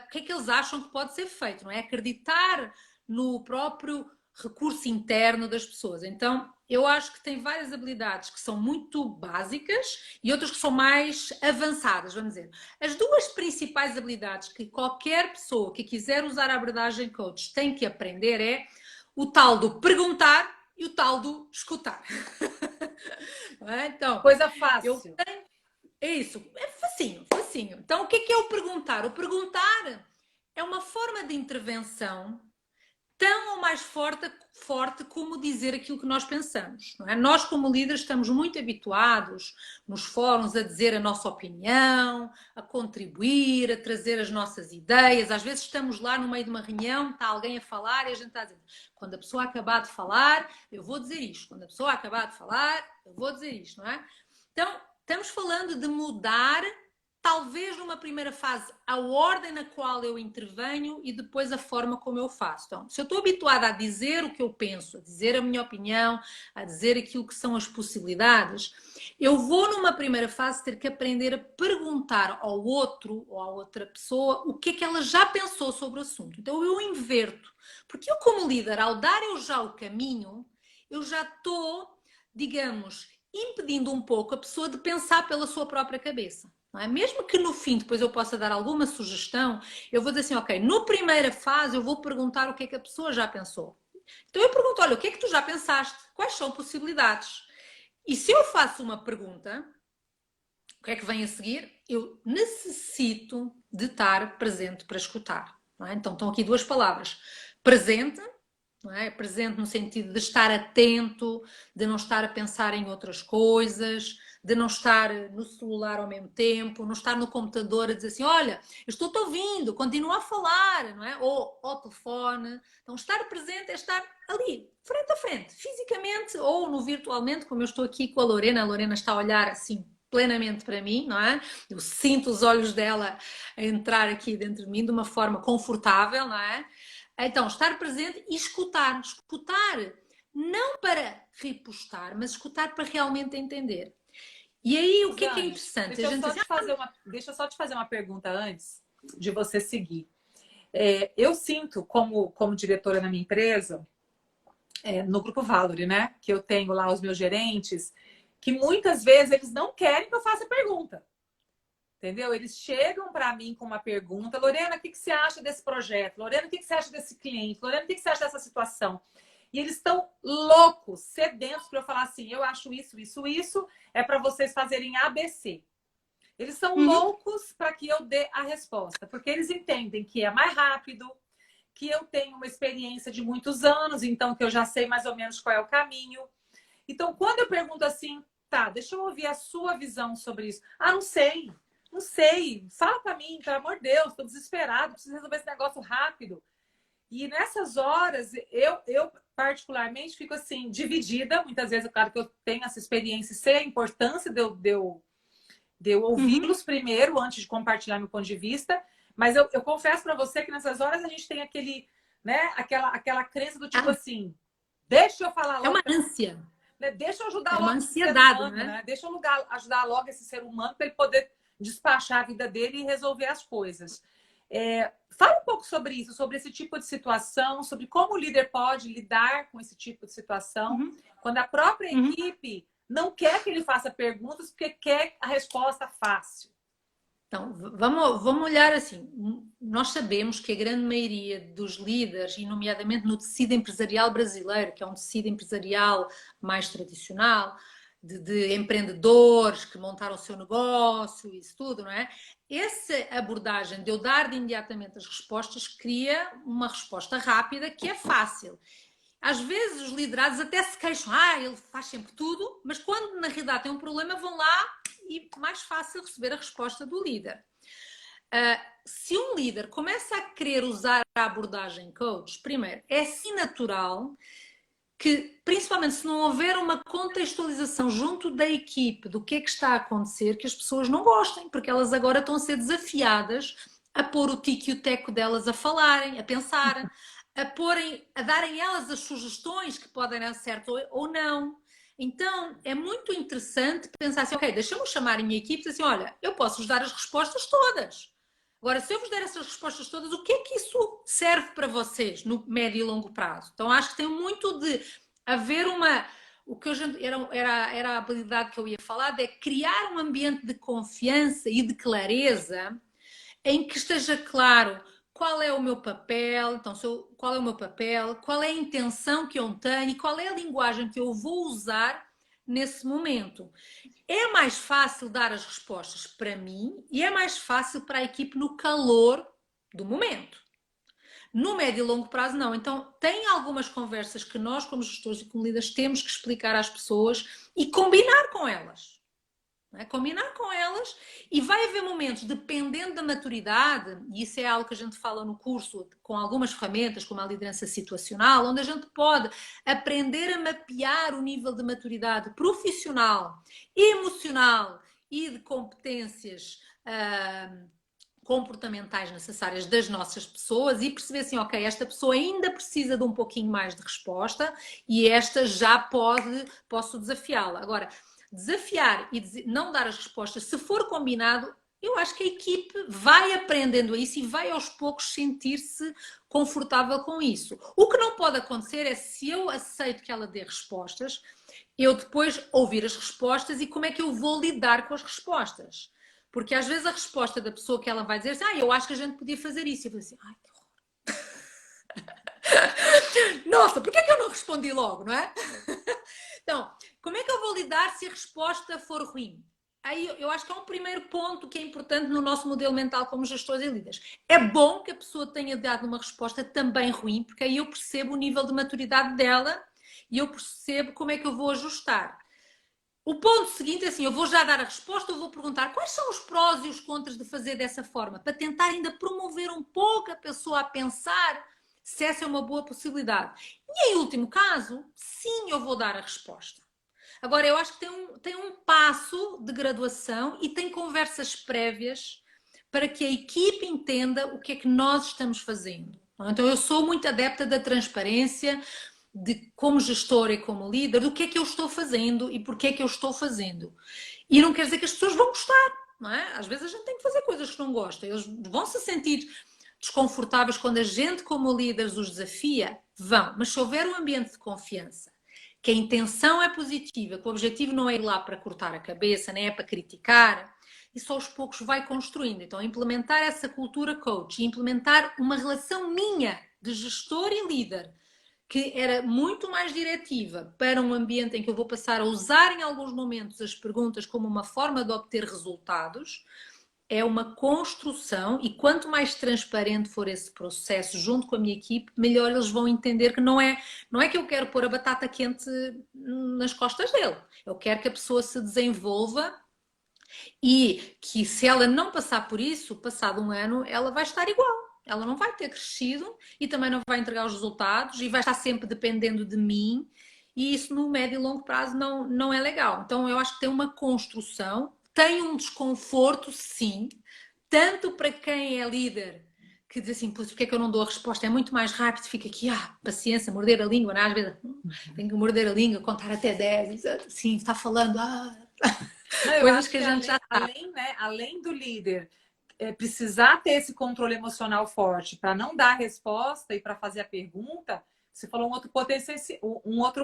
o que é que eles acham que pode ser feito, não é? Acreditar no próprio recurso interno das pessoas. Então, eu acho que tem várias habilidades que são muito básicas e outras que são mais avançadas, vamos dizer. As duas principais habilidades que qualquer pessoa que quiser usar a abordagem coach tem que aprender é o tal do perguntar e o tal do escutar. Não é? Então, coisa fácil. É isso, é facinho, facinho. Então, o que é o perguntar? O perguntar é uma forma de intervenção tão ou mais forte como dizer aquilo que nós pensamos. Não é? Nós, como líderes, estamos muito habituados nos fóruns a dizer a nossa opinião, a contribuir, a trazer as nossas ideias. Às vezes estamos lá no meio de uma reunião, está alguém a falar e a gente está a dizer: quando a pessoa acabar de falar, eu vou dizer isto. Quando a pessoa acabar de falar, eu vou dizer isto. Não é? Então, estamos falando de mudar, talvez numa primeira fase, a ordem na qual eu intervenho e depois a forma como eu faço. Então, se eu estou habituada a dizer o que eu penso, a dizer a minha opinião, a dizer aquilo que são as possibilidades, eu vou numa primeira fase ter que aprender a perguntar ao outro ou à outra pessoa o que é que ela já pensou sobre o assunto. Então, eu inverto. Porque eu, como líder, ao dar eu já o caminho, eu já estou, digamos, impedindo um pouco a pessoa de pensar pela sua própria cabeça. Não é? Mesmo que no fim depois eu possa dar alguma sugestão, eu vou dizer assim, ok, na primeira fase eu vou perguntar o que é que a pessoa já pensou. Então eu pergunto, olha, o que é que tu já pensaste? Quais são possibilidades? E se eu faço uma pergunta, o que é que vem a seguir? Eu necessito de estar presente para escutar. Não é? Então estão aqui duas palavras. Presente, não é? Presente no sentido de estar atento, de não estar a pensar em outras coisas, de não estar no celular ao mesmo tempo, não estar no computador a dizer assim, olha, eu estou-te ouvindo, continua a falar, não é? Ou ao telefone. Então estar presente é estar ali, frente a frente, fisicamente ou no virtualmente, como eu estou aqui com a Lorena está a olhar assim plenamente para mim, não é? Eu sinto os olhos dela a entrar aqui dentro de mim de uma forma confortável, não é? Então, estar presente e escutar. Escutar não para repostar, mas escutar para realmente entender. E aí, o que é Suzane, interessante? deixa A eu gente só diz, te fazer deixa eu só te fazer uma pergunta antes de você seguir. Eu sinto, como diretora na minha empresa, no Grupo Valore, né? Que eu tenho lá os meus gerentes, que muitas vezes eles não querem que eu faça pergunta. Entendeu? Eles chegam para mim com uma pergunta: Lorena, o que você acha desse projeto? Lorena, o que você acha desse cliente? Lorena, o que você acha dessa situação? E eles estão loucos, sedentos para eu falar assim: eu acho isso, isso, isso, é para vocês fazerem ABC. Eles são loucos para que eu dê a resposta, porque eles entendem que é mais rápido, que eu tenho uma experiência de muitos anos, então que eu já sei mais ou menos qual é o caminho. Então, quando eu pergunto assim, tá, deixa eu ouvir a sua visão sobre isso. Ah, não sei, não sei. Fala para mim, pelo amor de Deus, estou desesperado, preciso resolver esse negócio rápido. E nessas horas, eu particularmente fico assim, dividida. Muitas vezes, é claro que eu tenho essa experiência e sei a importância de eu ouvi-los primeiro, antes de compartilhar meu ponto de vista. Mas eu confesso para você que nessas horas a gente tem aquele, né, aquela crença do tipo assim, deixa eu falar é logo, uma ânsia, né? Deixa eu ajudar é uma logo esse ser ansiedade, não humano, é? né? Deixa eu ajudar logo esse ser humano para ele poder despachar a vida dele e resolver as coisas. Fala um pouco sobre isso, sobre esse tipo de situação, sobre como o líder pode lidar com esse tipo de situação, quando a própria equipe não quer que ele faça perguntas porque quer a resposta fácil. Então, vamos olhar assim. Nós sabemos que a grande maioria dos líderes, e nomeadamente no tecido empresarial brasileiro, que é um tecido empresarial mais tradicional, de empreendedores que montaram o seu negócio, isso tudo, não é? Essa abordagem de eu dar de imediatamente as respostas cria uma resposta rápida que é fácil. Às vezes os liderados até se queixam, ele faz sempre tudo, mas quando na realidade tem um problema vão lá e mais fácil receber a resposta do líder. Se um líder começa a querer usar a abordagem coach, primeiro, é assim natural que, principalmente se não houver uma contextualização junto da equipe do que é que está a acontecer, que as pessoas não gostem, porque elas agora estão a ser desafiadas a pôr o tico e o teco delas a falarem, a pensar, a darem elas as sugestões que podem dar certo ou não. Então, é muito interessante pensar assim, ok, deixa-me chamar a minha equipe e dizer assim, olha, eu posso vos dar as respostas todas. Agora, se eu vos der essas respostas todas, o que é que isso serve para vocês no médio e longo prazo? Então, acho que tem muito de haver uma... O que era a habilidade que eu ia falar, é criar um ambiente de confiança e de clareza em que esteja claro qual é o meu papel, então qual é o meu papel, qual é a intenção que eu tenho e qual é a linguagem que eu vou usar nesse momento. É mais fácil dar as respostas para mim e é mais fácil para a equipe no calor do momento. No médio e longo prazo, não. Então, tem algumas conversas que nós, como gestores e como líderes, temos que explicar às pessoas e combinar com elas. É? Combinar com elas e vai haver momentos, dependendo da maturidade, e isso é algo que a gente fala no curso com algumas ferramentas, como a liderança situacional, onde a gente pode aprender a mapear o nível de maturidade profissional, emocional e de competências comportamentais necessárias das nossas pessoas e perceber assim, ok, esta pessoa ainda precisa de um pouquinho mais de resposta e esta já posso desafiá-la. Agora, desafiar e não dar as respostas, se for combinado, eu acho que a equipe vai aprendendo isso e vai aos poucos sentir-se confortável com isso. O que não pode acontecer é se eu aceito que ela dê respostas, eu depois ouvir as respostas e como é que eu vou lidar com as respostas. Porque às vezes a resposta da pessoa que ela vai dizer assim, eu acho que a gente podia fazer isso. E eu vou assim, ai, que horror. Nossa, porquê é que eu não respondi logo, não é? Então, como é que eu vou lidar se a resposta for ruim? Aí eu acho que é um primeiro ponto que é importante no nosso modelo mental como gestores e líderes. É bom que a pessoa tenha dado uma resposta também ruim, porque aí eu percebo o nível de maturidade dela e eu percebo como é que eu vou ajustar. O ponto seguinte é assim, eu vou já dar a resposta, eu vou perguntar quais são os prós e os contras de fazer dessa forma, para tentar ainda promover um pouco a pessoa a pensar se essa é uma boa possibilidade. E em último caso, sim, eu vou dar a resposta. Agora, eu acho que tem um passo de graduação e tem conversas prévias para que a equipe entenda o que é que nós estamos fazendo. Então, eu sou muito adepta da transparência, de como gestora e como líder, do que é que eu estou fazendo e porque é que eu estou fazendo. E não quer dizer que as pessoas vão gostar, não é? Às vezes a gente tem que fazer coisas que não gostam. Eles vão se sentir desconfortáveis quando a gente, como líderes, os desafia, vão. Mas se houver um ambiente de confiança, que a intenção é positiva, que o objetivo não é ir lá para cortar a cabeça, nem é para criticar, isso aos poucos vai construindo. Então, implementar essa cultura coach e implementar uma relação minha de gestor e líder, que era muito mais diretiva para um ambiente em que eu vou passar a usar em alguns momentos as perguntas como uma forma de obter resultados, é uma construção e quanto mais transparente for esse processo junto com a minha equipe, melhor eles vão entender que não é que eu quero pôr a batata quente nas costas dele. Eu quero que a pessoa se desenvolva e que se ela não passar por isso, passado um ano, ela vai estar igual. Ela não vai ter crescido e também não vai entregar os resultados e vai estar sempre dependendo de mim. E isso no médio e longo prazo não é legal. Então eu acho que tem uma construção, tem um desconforto, sim, tanto para quem é líder, que diz assim, porque é que eu não dou a resposta? É muito mais rápido, fica aqui, paciência, morder a língua, não é? Às vezes tenho que morder a língua, contar até 10, sim, está falando, Não, eu coisas acho que que a gente já sabe. né, além do líder precisar ter esse controle emocional forte para não dar a resposta e para fazer a pergunta, você falou um outro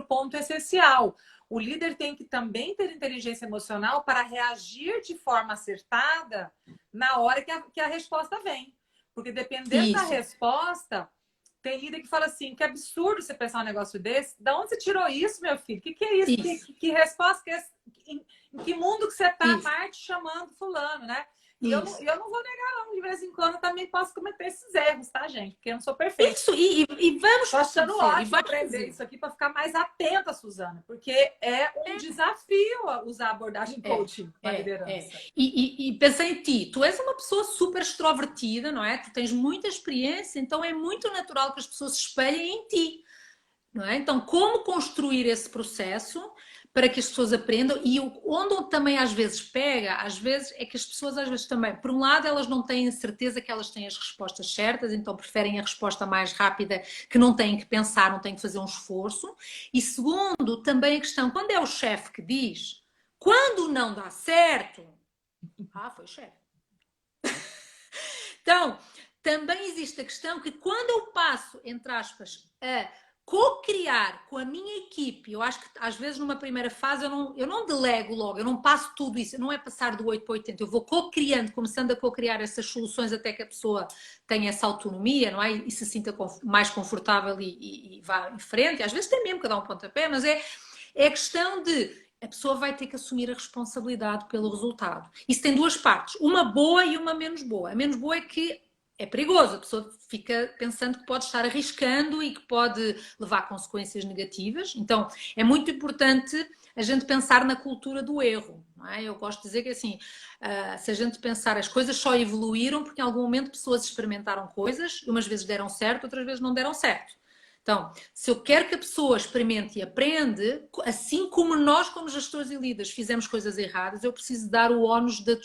ponto essencial. O líder tem que também ter inteligência emocional para reagir de forma acertada na hora que a resposta vem. Porque dependendo da Isso, resposta, tem líder que fala assim, que absurdo você pensar um negócio desse. Da onde você tirou isso, meu filho? O que é isso? isso, Que resposta que é essa? Em que mundo que você tá, isso, Marte, chamando fulano, né? E isso. eu não vou negar, não. De vez em quando eu também posso cometer esses erros, tá, gente? Porque eu não sou perfeita. Isso, e vamos Tô achando fazer, e ótimo vais aprender fazer. isso aqui para ficar mais atenta, Suzana, porque é um desafio usar a abordagem É, coaching na é. liderança. E pensa em ti, tu és uma pessoa super extrovertida, não é? Tu tens muita experiência, então é muito natural que as pessoas se espelhem em ti. Não é? Então, como construir esse processo para que as pessoas aprendam e onde também às vezes pega, às vezes é que as pessoas às vezes também, por um lado, elas não têm certeza que elas têm as respostas certas, então preferem a resposta mais rápida, que não têm que pensar, não têm que fazer um esforço. E segundo, também a questão, quando é o chefe que diz, quando não dá certo, foi o chefe. Então, também existe a questão que quando eu passo, entre aspas, a co-criar com a minha equipe, eu acho que às vezes numa primeira fase eu não delego logo, eu não passo tudo isso, não é passar do 8 para 80, eu vou co-criando, começando a co-criar essas soluções até que a pessoa tenha essa autonomia, não é? E se sinta mais confortável e vá em frente. Às vezes tem mesmo que dar um pontapé, mas é a questão de a pessoa vai ter que assumir a responsabilidade pelo resultado. Isso tem duas partes, uma boa e uma menos boa. A menos boa é que é perigoso, a pessoa fica pensando que pode estar arriscando e que pode levar a consequências negativas. Então, é muito importante a gente pensar na cultura do erro. Não é? Eu gosto de dizer que assim, se a gente pensar, as coisas só evoluíram porque em algum momento pessoas experimentaram coisas, umas vezes deram certo, outras vezes não deram certo. Então, se eu quero que a pessoa experimente e aprenda, assim como nós, como gestores e líderes, fizemos coisas erradas, eu preciso dar o ónus de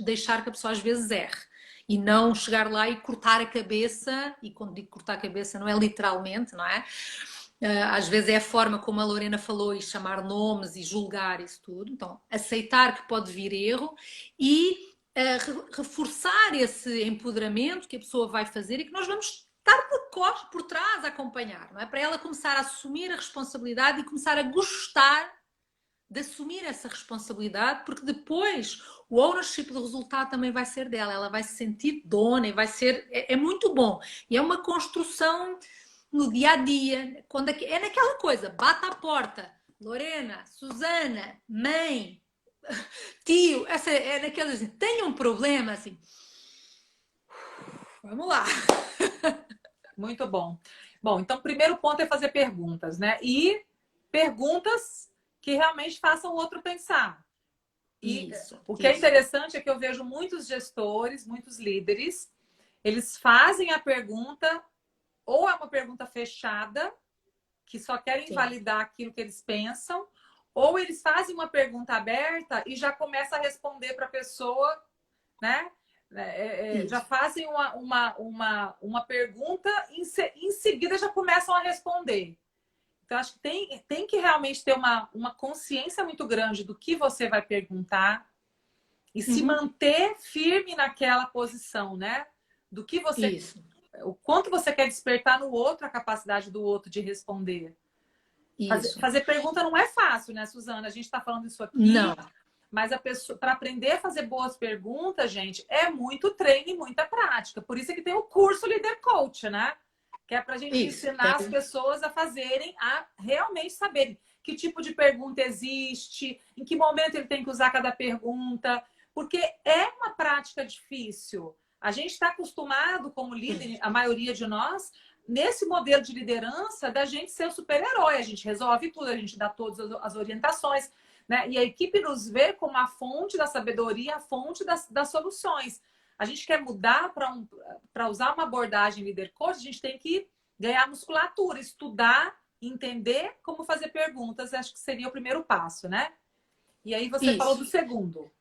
deixar que a pessoa às vezes erre. E não chegar lá e cortar a cabeça, e quando digo cortar a cabeça não é literalmente, não é? Às vezes é a forma como a Lorena falou e chamar nomes e julgar isso tudo. Então, aceitar que pode vir erro e reforçar esse empoderamento que a pessoa vai fazer e que nós vamos estar por trás a acompanhar, não é? Para ela começar a assumir a responsabilidade e começar a gostar de assumir essa responsabilidade, porque depois o ownership do resultado também vai ser dela, ela vai se sentir dona e vai ser, é muito bom. E é uma construção no dia a dia, quando é naquela coisa, bate à porta, Lorena, Susana, mãe, tio, essa é naquelas assim, tem um problema assim, vamos lá. Muito bom. Bom, então o primeiro ponto é fazer perguntas, né? E perguntas que realmente façam o outro pensar. E o que é interessante é que eu vejo muitos gestores, muitos líderes, eles fazem a pergunta, ou é uma pergunta fechada, que só querem validar aquilo que eles pensam, ou eles fazem uma pergunta aberta e já começa a responder para a pessoa, né? Já fazem uma pergunta e em seguida já começam a responder. Então, acho que tem que realmente ter uma consciência muito grande do que você vai perguntar e se manter firme naquela posição, né? Do que você... O quanto você quer despertar no outro a capacidade do outro de responder. Fazer pergunta não é fácil, né, Suzana? A gente está falando isso aqui. Não. Mas a pessoa, para aprender a fazer boas perguntas, gente, é muito treino e muita prática. Por isso é que tem o curso Líder Coach, né? Que é para a gente ensinar as pessoas a fazerem, a realmente saberem que tipo de pergunta existe, em que momento ele tem que usar cada pergunta, porque é uma prática difícil. A gente está acostumado, como líder, a maioria de nós, nesse modelo de liderança, da gente ser o super-herói. A gente resolve tudo, a gente dá todas as orientações, né? E a equipe nos vê como a fonte da sabedoria, a fonte das soluções. A gente quer mudar para usar uma abordagem líder coach, a gente tem que ganhar musculatura, estudar, entender como fazer perguntas. Acho que seria o primeiro passo, né? E aí você falou do segundo.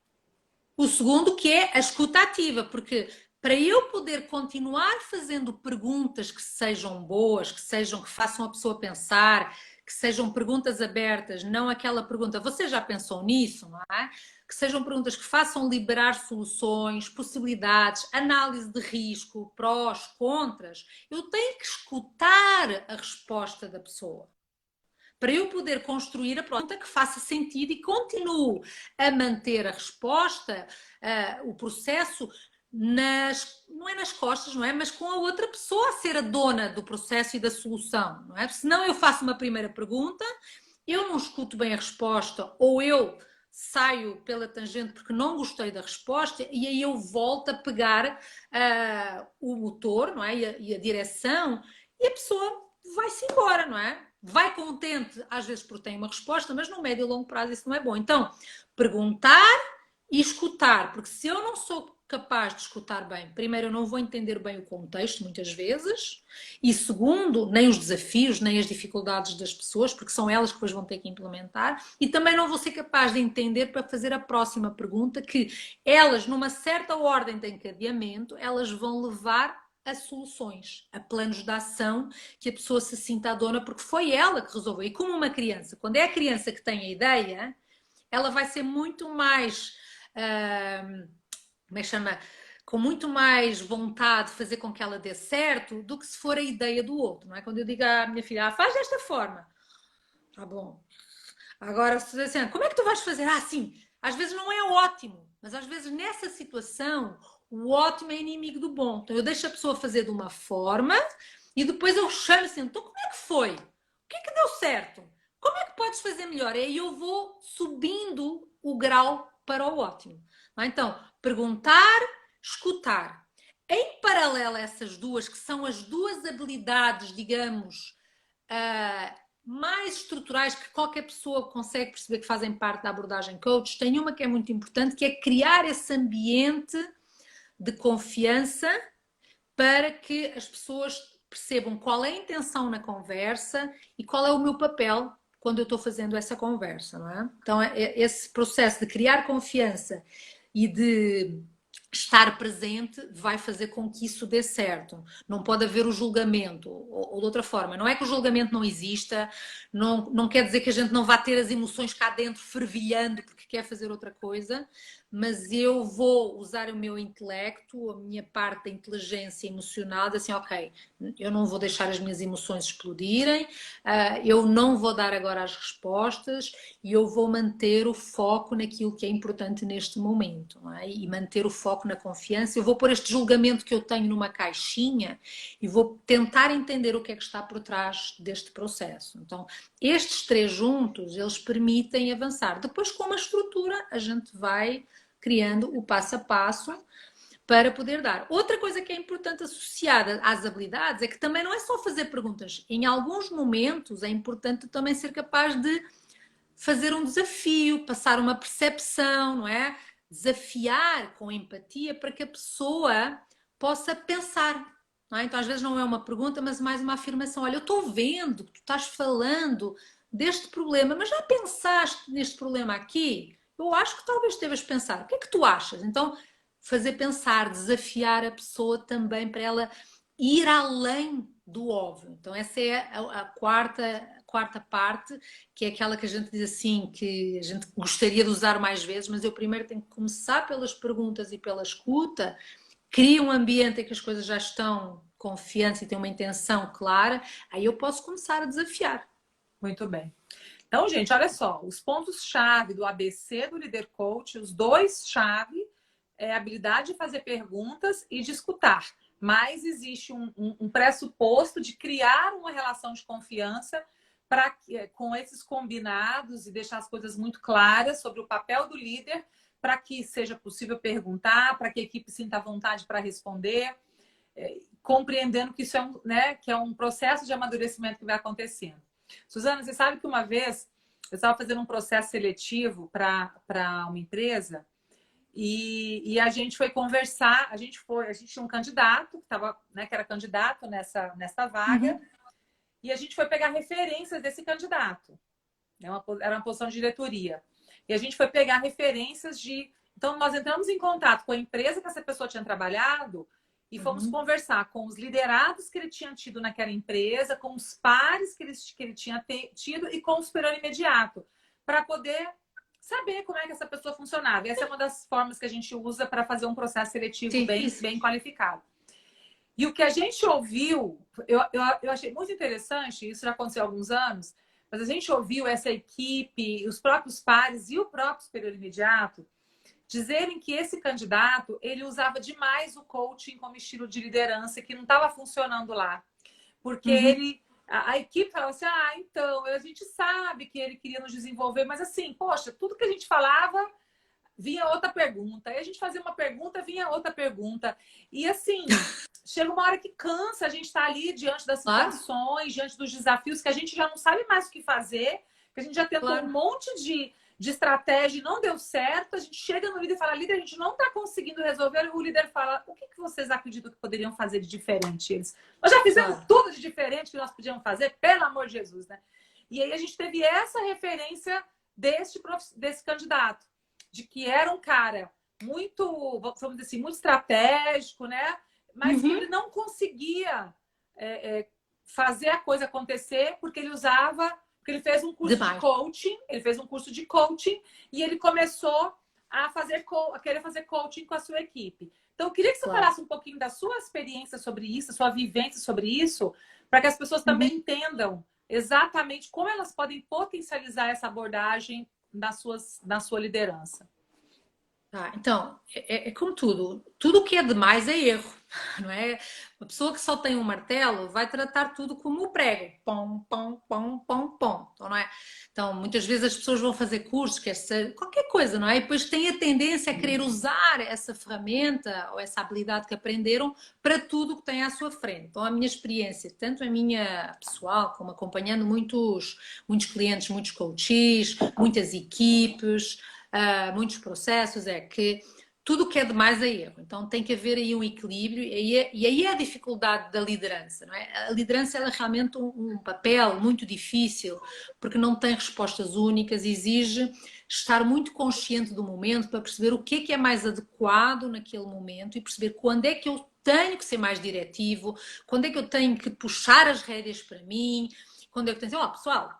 O segundo, que é a escuta ativa, porque para eu poder continuar fazendo perguntas que sejam boas, que façam a pessoa pensar, que sejam perguntas abertas, não aquela pergunta, você já pensou nisso, não é? Que sejam perguntas que façam liberar soluções, possibilidades, análise de risco, prós, contras. Eu tenho que escutar a resposta da pessoa. Para eu poder construir a pergunta que faça sentido e continuo a manter a resposta, o processo, não é nas costas, não é? Mas com a outra pessoa a ser a dona do processo e da solução, não é? Senão eu faço uma primeira pergunta, eu não escuto bem a resposta, ou eu saio pela tangente porque não gostei da resposta, e aí eu volto a pegar o motor, não é? E a direção, e a pessoa vai-se embora, não é? Vai contente, às vezes porque tem uma resposta, mas no médio e longo prazo isso não é bom. Então, perguntar e escutar, porque se eu não sou capaz de escutar bem, primeiro eu não vou entender bem o contexto muitas vezes, e segundo, nem os desafios, nem as dificuldades das pessoas, porque são elas que depois vão ter que implementar, e também não vou ser capaz de entender para fazer a próxima pergunta, que elas, numa certa ordem de encadeamento, elas vão levar a soluções, a planos de ação, que a pessoa se sinta a dona, porque foi ela que resolveu. E como uma criança, quando é a criança que tem a ideia, ela vai ser muito mais, como é que chama? Com muito mais vontade de fazer com que ela dê certo do que se for a ideia do outro, não é? Quando eu digo à minha filha, faz desta forma, tá bom. Agora, se diz assim, como é que tu vais fazer? Sim, às vezes não é ótimo, mas às vezes nessa situação o ótimo é inimigo do bom. Então eu deixo a pessoa fazer de uma forma e depois eu chamo assim, então como é que foi? O que é que deu certo? Como é que podes fazer melhor? E aí eu vou subindo o grau para o ótimo. Então, perguntar, escutar. Em paralelo a essas duas, que são as duas habilidades, digamos, mais estruturais que qualquer pessoa consegue perceber que fazem parte da abordagem coach, tem uma que é muito importante, que é criar esse ambiente de confiança para que as pessoas percebam qual é a intenção na conversa e qual é o meu papel quando eu estou fazendo essa conversa, não é? Então, esse processo de criar confiança e de estar presente vai fazer com que isso dê certo. Não pode haver o julgamento. Ou de outra forma, não é que o julgamento não exista, não quer dizer que a gente não vá ter as emoções cá dentro fervilhando porque quer fazer outra coisa, mas eu vou usar o meu intelecto, a minha parte da inteligência emocional, de assim, ok, eu não vou deixar as minhas emoções explodirem, eu não vou dar agora as respostas e eu vou manter o foco naquilo que é importante neste momento, não é? E manter o foco na confiança. Eu vou pôr este julgamento que eu tenho numa caixinha e vou tentar entender o que é que está por trás deste processo. Então, estes três juntos, eles permitem avançar. Depois, com uma estrutura, a gente vai criando o passo a passo para poder dar. Outra coisa que é importante associada às habilidades é que também não é só fazer perguntas. Em alguns momentos é importante também ser capaz de fazer um desafio, passar uma percepção, não é? Desafiar com empatia para que a pessoa possa pensar. Não é? Então, às vezes, não é uma pergunta, mas mais uma afirmação. Olha, eu estou vendo que tu estás falando deste problema, mas já pensaste neste problema aqui? Eu acho que talvez deves pensar. O que é que tu achas? Então, fazer pensar, desafiar a pessoa também para ela ir além do óbvio. Então, essa é a quarta parte, que é aquela que a gente diz assim, que a gente gostaria de usar mais vezes, mas eu primeiro tenho que começar pelas perguntas e pela escuta, cria um ambiente em que as coisas já estão confiantes e têm uma intenção clara, aí eu posso começar a desafiar. Muito bem. Então, gente, olha só, os pontos-chave do ABC do Líder Coach, os dois chave é a habilidade de fazer perguntas e de escutar. Mas existe um pressuposto de criar uma relação de confiança com esses combinados e deixar as coisas muito claras sobre o papel do líder para que seja possível perguntar, para que a equipe sinta vontade para responder, compreendendo que isso que é um processo de amadurecimento que vai acontecendo. Suzana, você sabe que uma vez eu estava fazendo um processo seletivo para uma empresa e a gente foi conversar, a gente tinha um candidato que era candidato nessa vaga, e a gente foi pegar referências desse candidato. Era uma posição de diretoria. E a gente foi pegar referências de. Então, nós entramos em contato com a empresa que essa pessoa tinha trabalhado e fomos conversar com os liderados que ele tinha tido naquela empresa, com os pares que ele tinha tido e com o superior imediato, para poder saber como é que essa pessoa funcionava. E essa é uma das formas que a gente usa para fazer um processo seletivo bem qualificado. E o que a gente ouviu, eu achei muito interessante, isso já aconteceu há alguns anos, mas a gente ouviu essa equipe, os próprios pares e o próprio superior imediato dizerem que esse candidato, ele usava demais o coaching como estilo de liderança, que não estava funcionando lá. Porque a equipe falava assim, então, a gente sabe que ele queria nos desenvolver, mas assim, poxa, tudo que a gente falava, vinha outra pergunta. Aí a gente fazia uma pergunta, vinha outra pergunta. E assim, chega uma hora que cansa, a gente está ali diante das situações, diante dos desafios, que a gente já não sabe mais o que fazer, que a gente já tentou um monte de estratégia e não deu certo. A gente chega no líder e fala, líder, a gente não está conseguindo resolver. O líder fala, o que vocês acreditam que poderiam fazer de diferente? Nós já fizemos tudo de diferente que nós podíamos fazer, pelo amor de Jesus, né? E aí a gente teve essa referência desse candidato, de que era um cara muito, vamos dizer assim, muito estratégico, né? Mas que ele não conseguia fazer a coisa acontecer porque ele fez um curso de coaching, e ele começou a querer fazer coaching com a sua equipe. Então, eu queria que você falasse um pouquinho da sua experiência sobre isso, sua vivência sobre isso, para que as pessoas também entendam exatamente como elas podem potencializar essa abordagem na sua liderança. Então, é como tudo que é demais é erro, não é? Uma pessoa que só tem um martelo vai tratar tudo como o prego, pão, pão, pão, pão, pão, então, não é? Então, muitas vezes as pessoas vão fazer cursos, qualquer coisa, não é? E depois têm a tendência a querer usar essa ferramenta ou essa habilidade que aprenderam para tudo que têm à sua frente. Então, a minha experiência, tanto a minha pessoal, como acompanhando muitos clientes, muitos coaches, muitas equipes, muitos processos, é que tudo que é demais é erro. Então tem que haver aí um equilíbrio e aí é a dificuldade da liderança, não é? A liderança ela é realmente um papel muito difícil porque não tem respostas únicas, exige estar muito consciente do momento para perceber o que é mais adequado naquele momento e perceber quando é que eu tenho que ser mais diretivo, quando é que eu tenho que puxar as rédeas para mim, quando é que eu tenho que dizer, pessoal,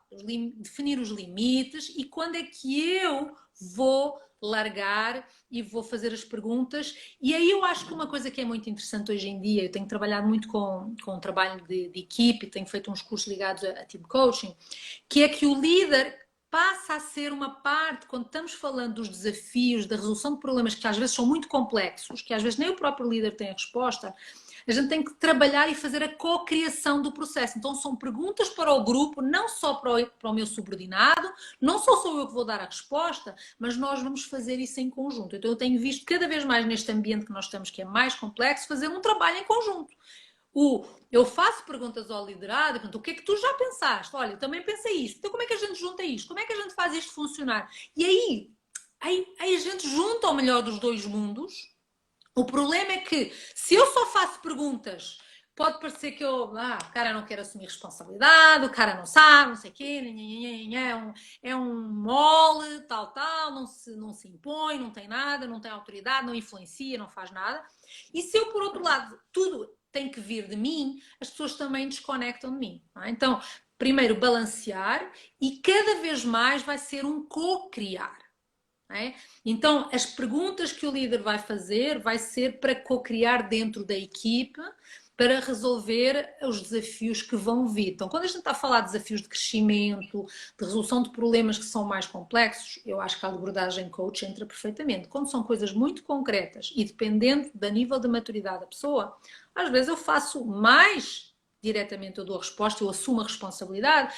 definir os limites e quando é que eu vou largar e vou fazer as perguntas. E aí eu acho que uma coisa que é muito interessante hoje em dia, eu tenho trabalhado muito com trabalho de equipe, tenho feito uns cursos ligados a team coaching, que é que o líder passa a ser uma parte, quando estamos falando dos desafios, da resolução de problemas que às vezes são muito complexos, que às vezes nem o próprio líder tem a resposta, a gente tem que trabalhar e fazer a co-criação do processo. Então são perguntas para o grupo, não só para o meu subordinado, não só sou eu que vou dar a resposta, mas nós vamos fazer isso em conjunto. Então eu tenho visto cada vez mais neste ambiente que nós estamos, que é mais complexo, fazer um trabalho em conjunto. Eu faço perguntas ao liderado, o que é que tu já pensaste? Olha, eu também pensei isto. Então como é que a gente junta isto? Como é que a gente faz isto funcionar? E aí a gente junta o melhor dos dois mundos. O problema é que se eu só faço perguntas, pode parecer que o cara não quer assumir responsabilidade, o cara não sabe, não sei o quê, é um mole, tal, não se impõe, não tem nada, não tem autoridade, não influencia, não faz nada. E se eu, por outro lado, tudo tem que vir de mim, as pessoas também desconectam de mim. Não é? Então, primeiro, balancear e cada vez mais vai ser um co-criar. É? Então, as perguntas que o líder vai fazer vai ser para co-criar dentro da equipe para resolver os desafios que vão vir. Então, quando a gente está a falar de desafios de crescimento, de resolução de problemas que são mais complexos, eu acho que a abordagem coach entra perfeitamente. Quando são coisas muito concretas e dependendo do nível de maturidade da pessoa, às vezes eu faço mais diretamente, eu dou a resposta, eu assumo a responsabilidade,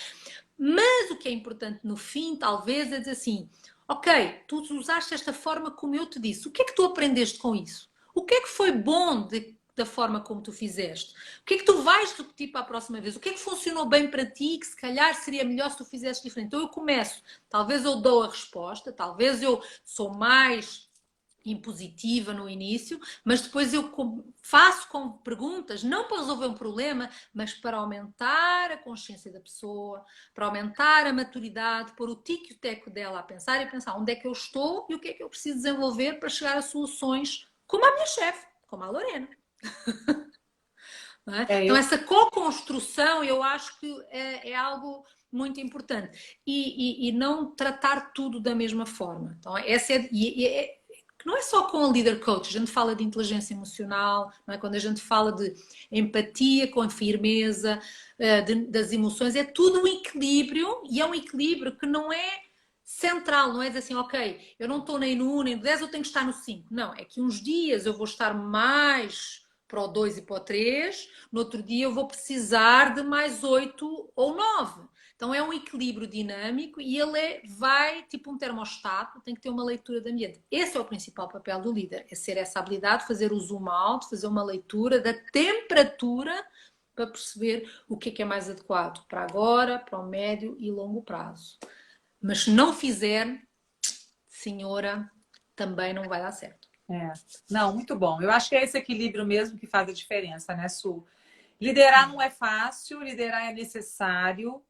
mas o que é importante no fim, talvez, é dizer assim, ok, tu usaste esta forma como eu te disse, o que é que tu aprendeste com isso? O que é que foi bom da forma como tu fizeste? O que é que tu vais repetir para a próxima vez? O que é que funcionou bem para ti que se calhar seria melhor se tu fizesse diferente? Então eu começo, talvez eu dou a resposta, talvez eu sou mais impositiva no início, mas depois eu faço com perguntas, não para resolver um problema, mas para aumentar a consciência da pessoa, para aumentar a maturidade, pôr o tique e o teco dela a pensar e pensar onde é que eu estou e o que é que eu preciso desenvolver para chegar a soluções como a minha chefe, como a Lorena. Não é? Então, essa co-construção eu acho que é algo muito importante e não tratar tudo da mesma forma. Então, essa que não é só com a leader coach, a gente fala de inteligência emocional, não é? Quando a gente fala de empatia com a firmeza das emoções, é tudo um equilíbrio e é um equilíbrio que não é central, não é dizer assim, ok, eu não estou nem no 1 nem no 10, eu tenho que estar no 5. Não, é que uns dias eu vou estar mais para o 2 e para o 3, no outro dia eu vou precisar de mais 8 ou 9. Então é um equilíbrio dinâmico e ele vai tipo um termostato, tem que ter uma leitura de ambiente. Esse é o principal papel do líder, é ser essa habilidade de fazer o zoom out, fazer uma leitura da temperatura para perceber o que é mais adequado para agora, para o médio e longo prazo. Mas se não fizer, senhora, também não vai dar certo. Não, muito bom. Eu acho que é esse equilíbrio mesmo que faz a diferença, né, Su? Liderar não é fácil, liderar é necessário.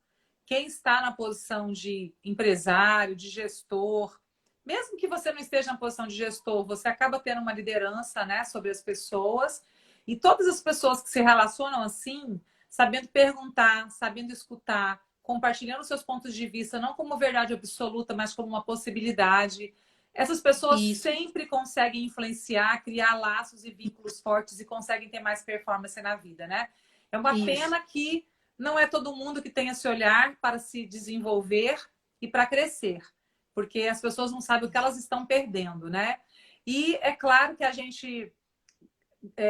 Quem está na posição de empresário, de gestor, mesmo que você não esteja na posição de gestor, você acaba tendo uma liderança, né, sobre as pessoas. E todas as pessoas que se relacionam assim, sabendo perguntar, sabendo escutar, compartilhando seus pontos de vista, não como verdade absoluta, mas como uma possibilidade. Essas pessoas sempre conseguem influenciar, criar laços e vínculos fortes e conseguem ter mais performance na vida, né? É uma pena que não é todo mundo que tem esse olhar para se desenvolver e para crescer, porque as pessoas não sabem o que elas estão perdendo, né? E é claro que a gente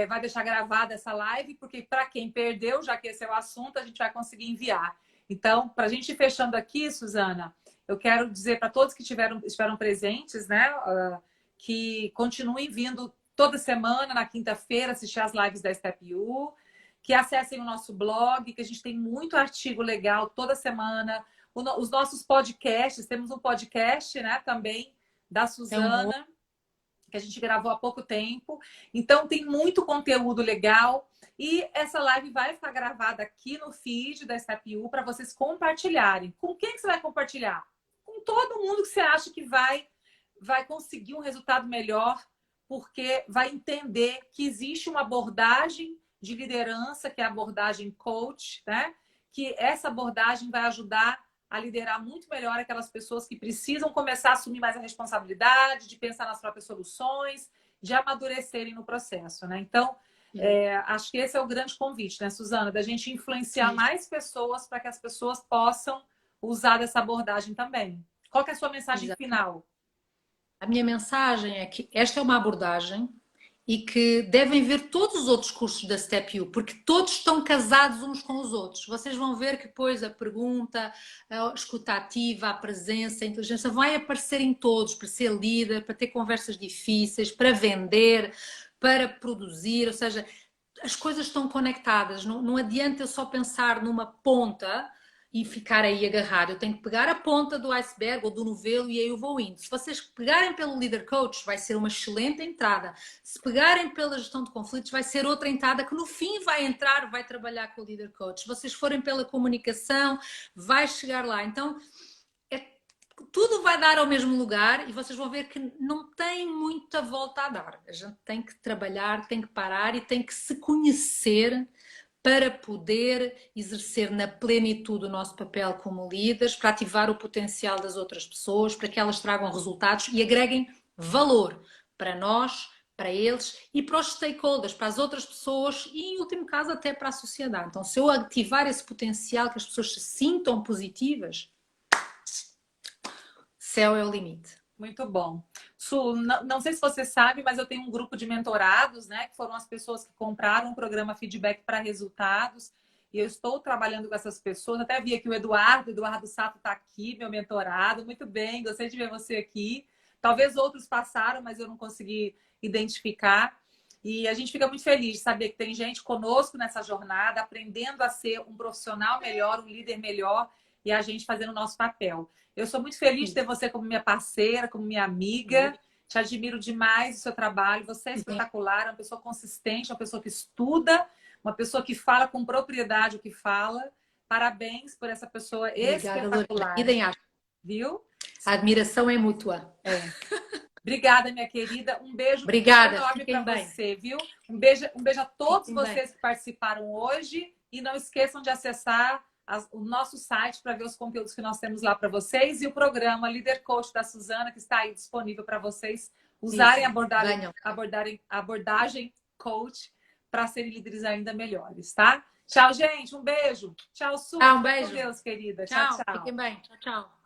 vai deixar gravada essa live, porque para quem perdeu, já que esse é o assunto, a gente vai conseguir enviar. Então, para a gente ir fechando aqui, Suzana, eu quero dizer para todos que estiveram presentes, né, que continuem vindo toda semana, na quinta-feira, assistir as lives da Step U, que acessem o nosso blog, que a gente tem muito artigo legal toda semana, os nossos podcasts, temos um podcast, né, também, da Suzana. que a gente gravou há pouco tempo. Então, tem muito conteúdo legal. E essa live vai ficar gravada aqui no feed da Step U para vocês compartilharem. Com quem que você vai compartilhar? Com todo mundo que você acha que vai conseguir um resultado melhor, porque vai entender que existe uma abordagem de liderança, que é a abordagem coach, né? Que essa abordagem vai ajudar a liderar muito melhor aquelas pessoas que precisam começar a assumir mais a responsabilidade, de pensar nas próprias soluções, de amadurecerem no processo, né? Então, acho que esse é o grande convite, né, Suzana? Da gente influenciar mais pessoas para que as pessoas possam usar dessa abordagem também. Qual que é a sua mensagem final? A minha mensagem é que esta é uma abordagem e que devem ver todos os outros cursos da Step U, porque todos estão casados uns com os outros. Vocês vão ver que depois a pergunta, a escuta ativa, a presença, a inteligência vai aparecer em todos, para ser líder, para ter conversas difíceis, para vender, para produzir, ou seja, as coisas estão conectadas. Não adianta eu só pensar numa ponta e ficar aí agarrado. Eu tenho que pegar a ponta do iceberg ou do novelo e aí eu vou indo. Se vocês pegarem pelo Leader Coach, vai ser uma excelente entrada. Se pegarem pela gestão de conflitos, vai ser outra entrada que no fim vai entrar, vai trabalhar com o Leader Coach. Se vocês forem pela comunicação, vai chegar lá. Então, tudo vai dar ao mesmo lugar e vocês vão ver que não tem muita volta a dar. A gente tem que trabalhar, tem que parar e tem que se conhecer para poder exercer na plenitude o nosso papel como líderes, para ativar o potencial das outras pessoas, para que elas tragam resultados e agreguem valor para nós, para eles e para os stakeholders, para as outras pessoas e, em último caso, até para a sociedade. Então, se eu ativar esse potencial, que as pessoas se sintam positivas, céu é o limite. Muito bom. Su, não sei se você sabe, mas eu tenho um grupo de mentorados, né? Que foram as pessoas que compraram o programa Feedback para Resultados. E eu estou trabalhando com essas pessoas. Até vi aqui o Eduardo Sato está aqui, meu mentorado. Muito bem, gostei de ver você aqui. Talvez outros passaram, mas eu não consegui identificar. E a gente fica muito feliz de saber que tem gente conosco nessa jornada, aprendendo a ser um profissional melhor, um líder melhor, e a gente fazendo o nosso papel. Eu sou muito feliz de ter você como minha parceira, como minha amiga. Te admiro demais o seu trabalho. Você é espetacular, é uma pessoa consistente, uma pessoa que estuda, uma pessoa que fala com propriedade o que fala. Parabéns por essa pessoa espetacular. Obrigada, viu? A admiração é mútua. Obrigada, minha querida. Um beijo enorme para você, viu? Um beijo a todos vocês que participaram hoje. E não esqueçam de acessar o nosso site para ver os conteúdos que nós temos lá para vocês e o programa Líder Coach da Suzana, que está aí disponível para vocês usarem a abordagem coach para serem líderes ainda melhores, tá? Tchau, gente. Um beijo. Tchau, Su. Um beijo. Com Deus, querida. Tchau. Fiquem bem. Tchau, tchau.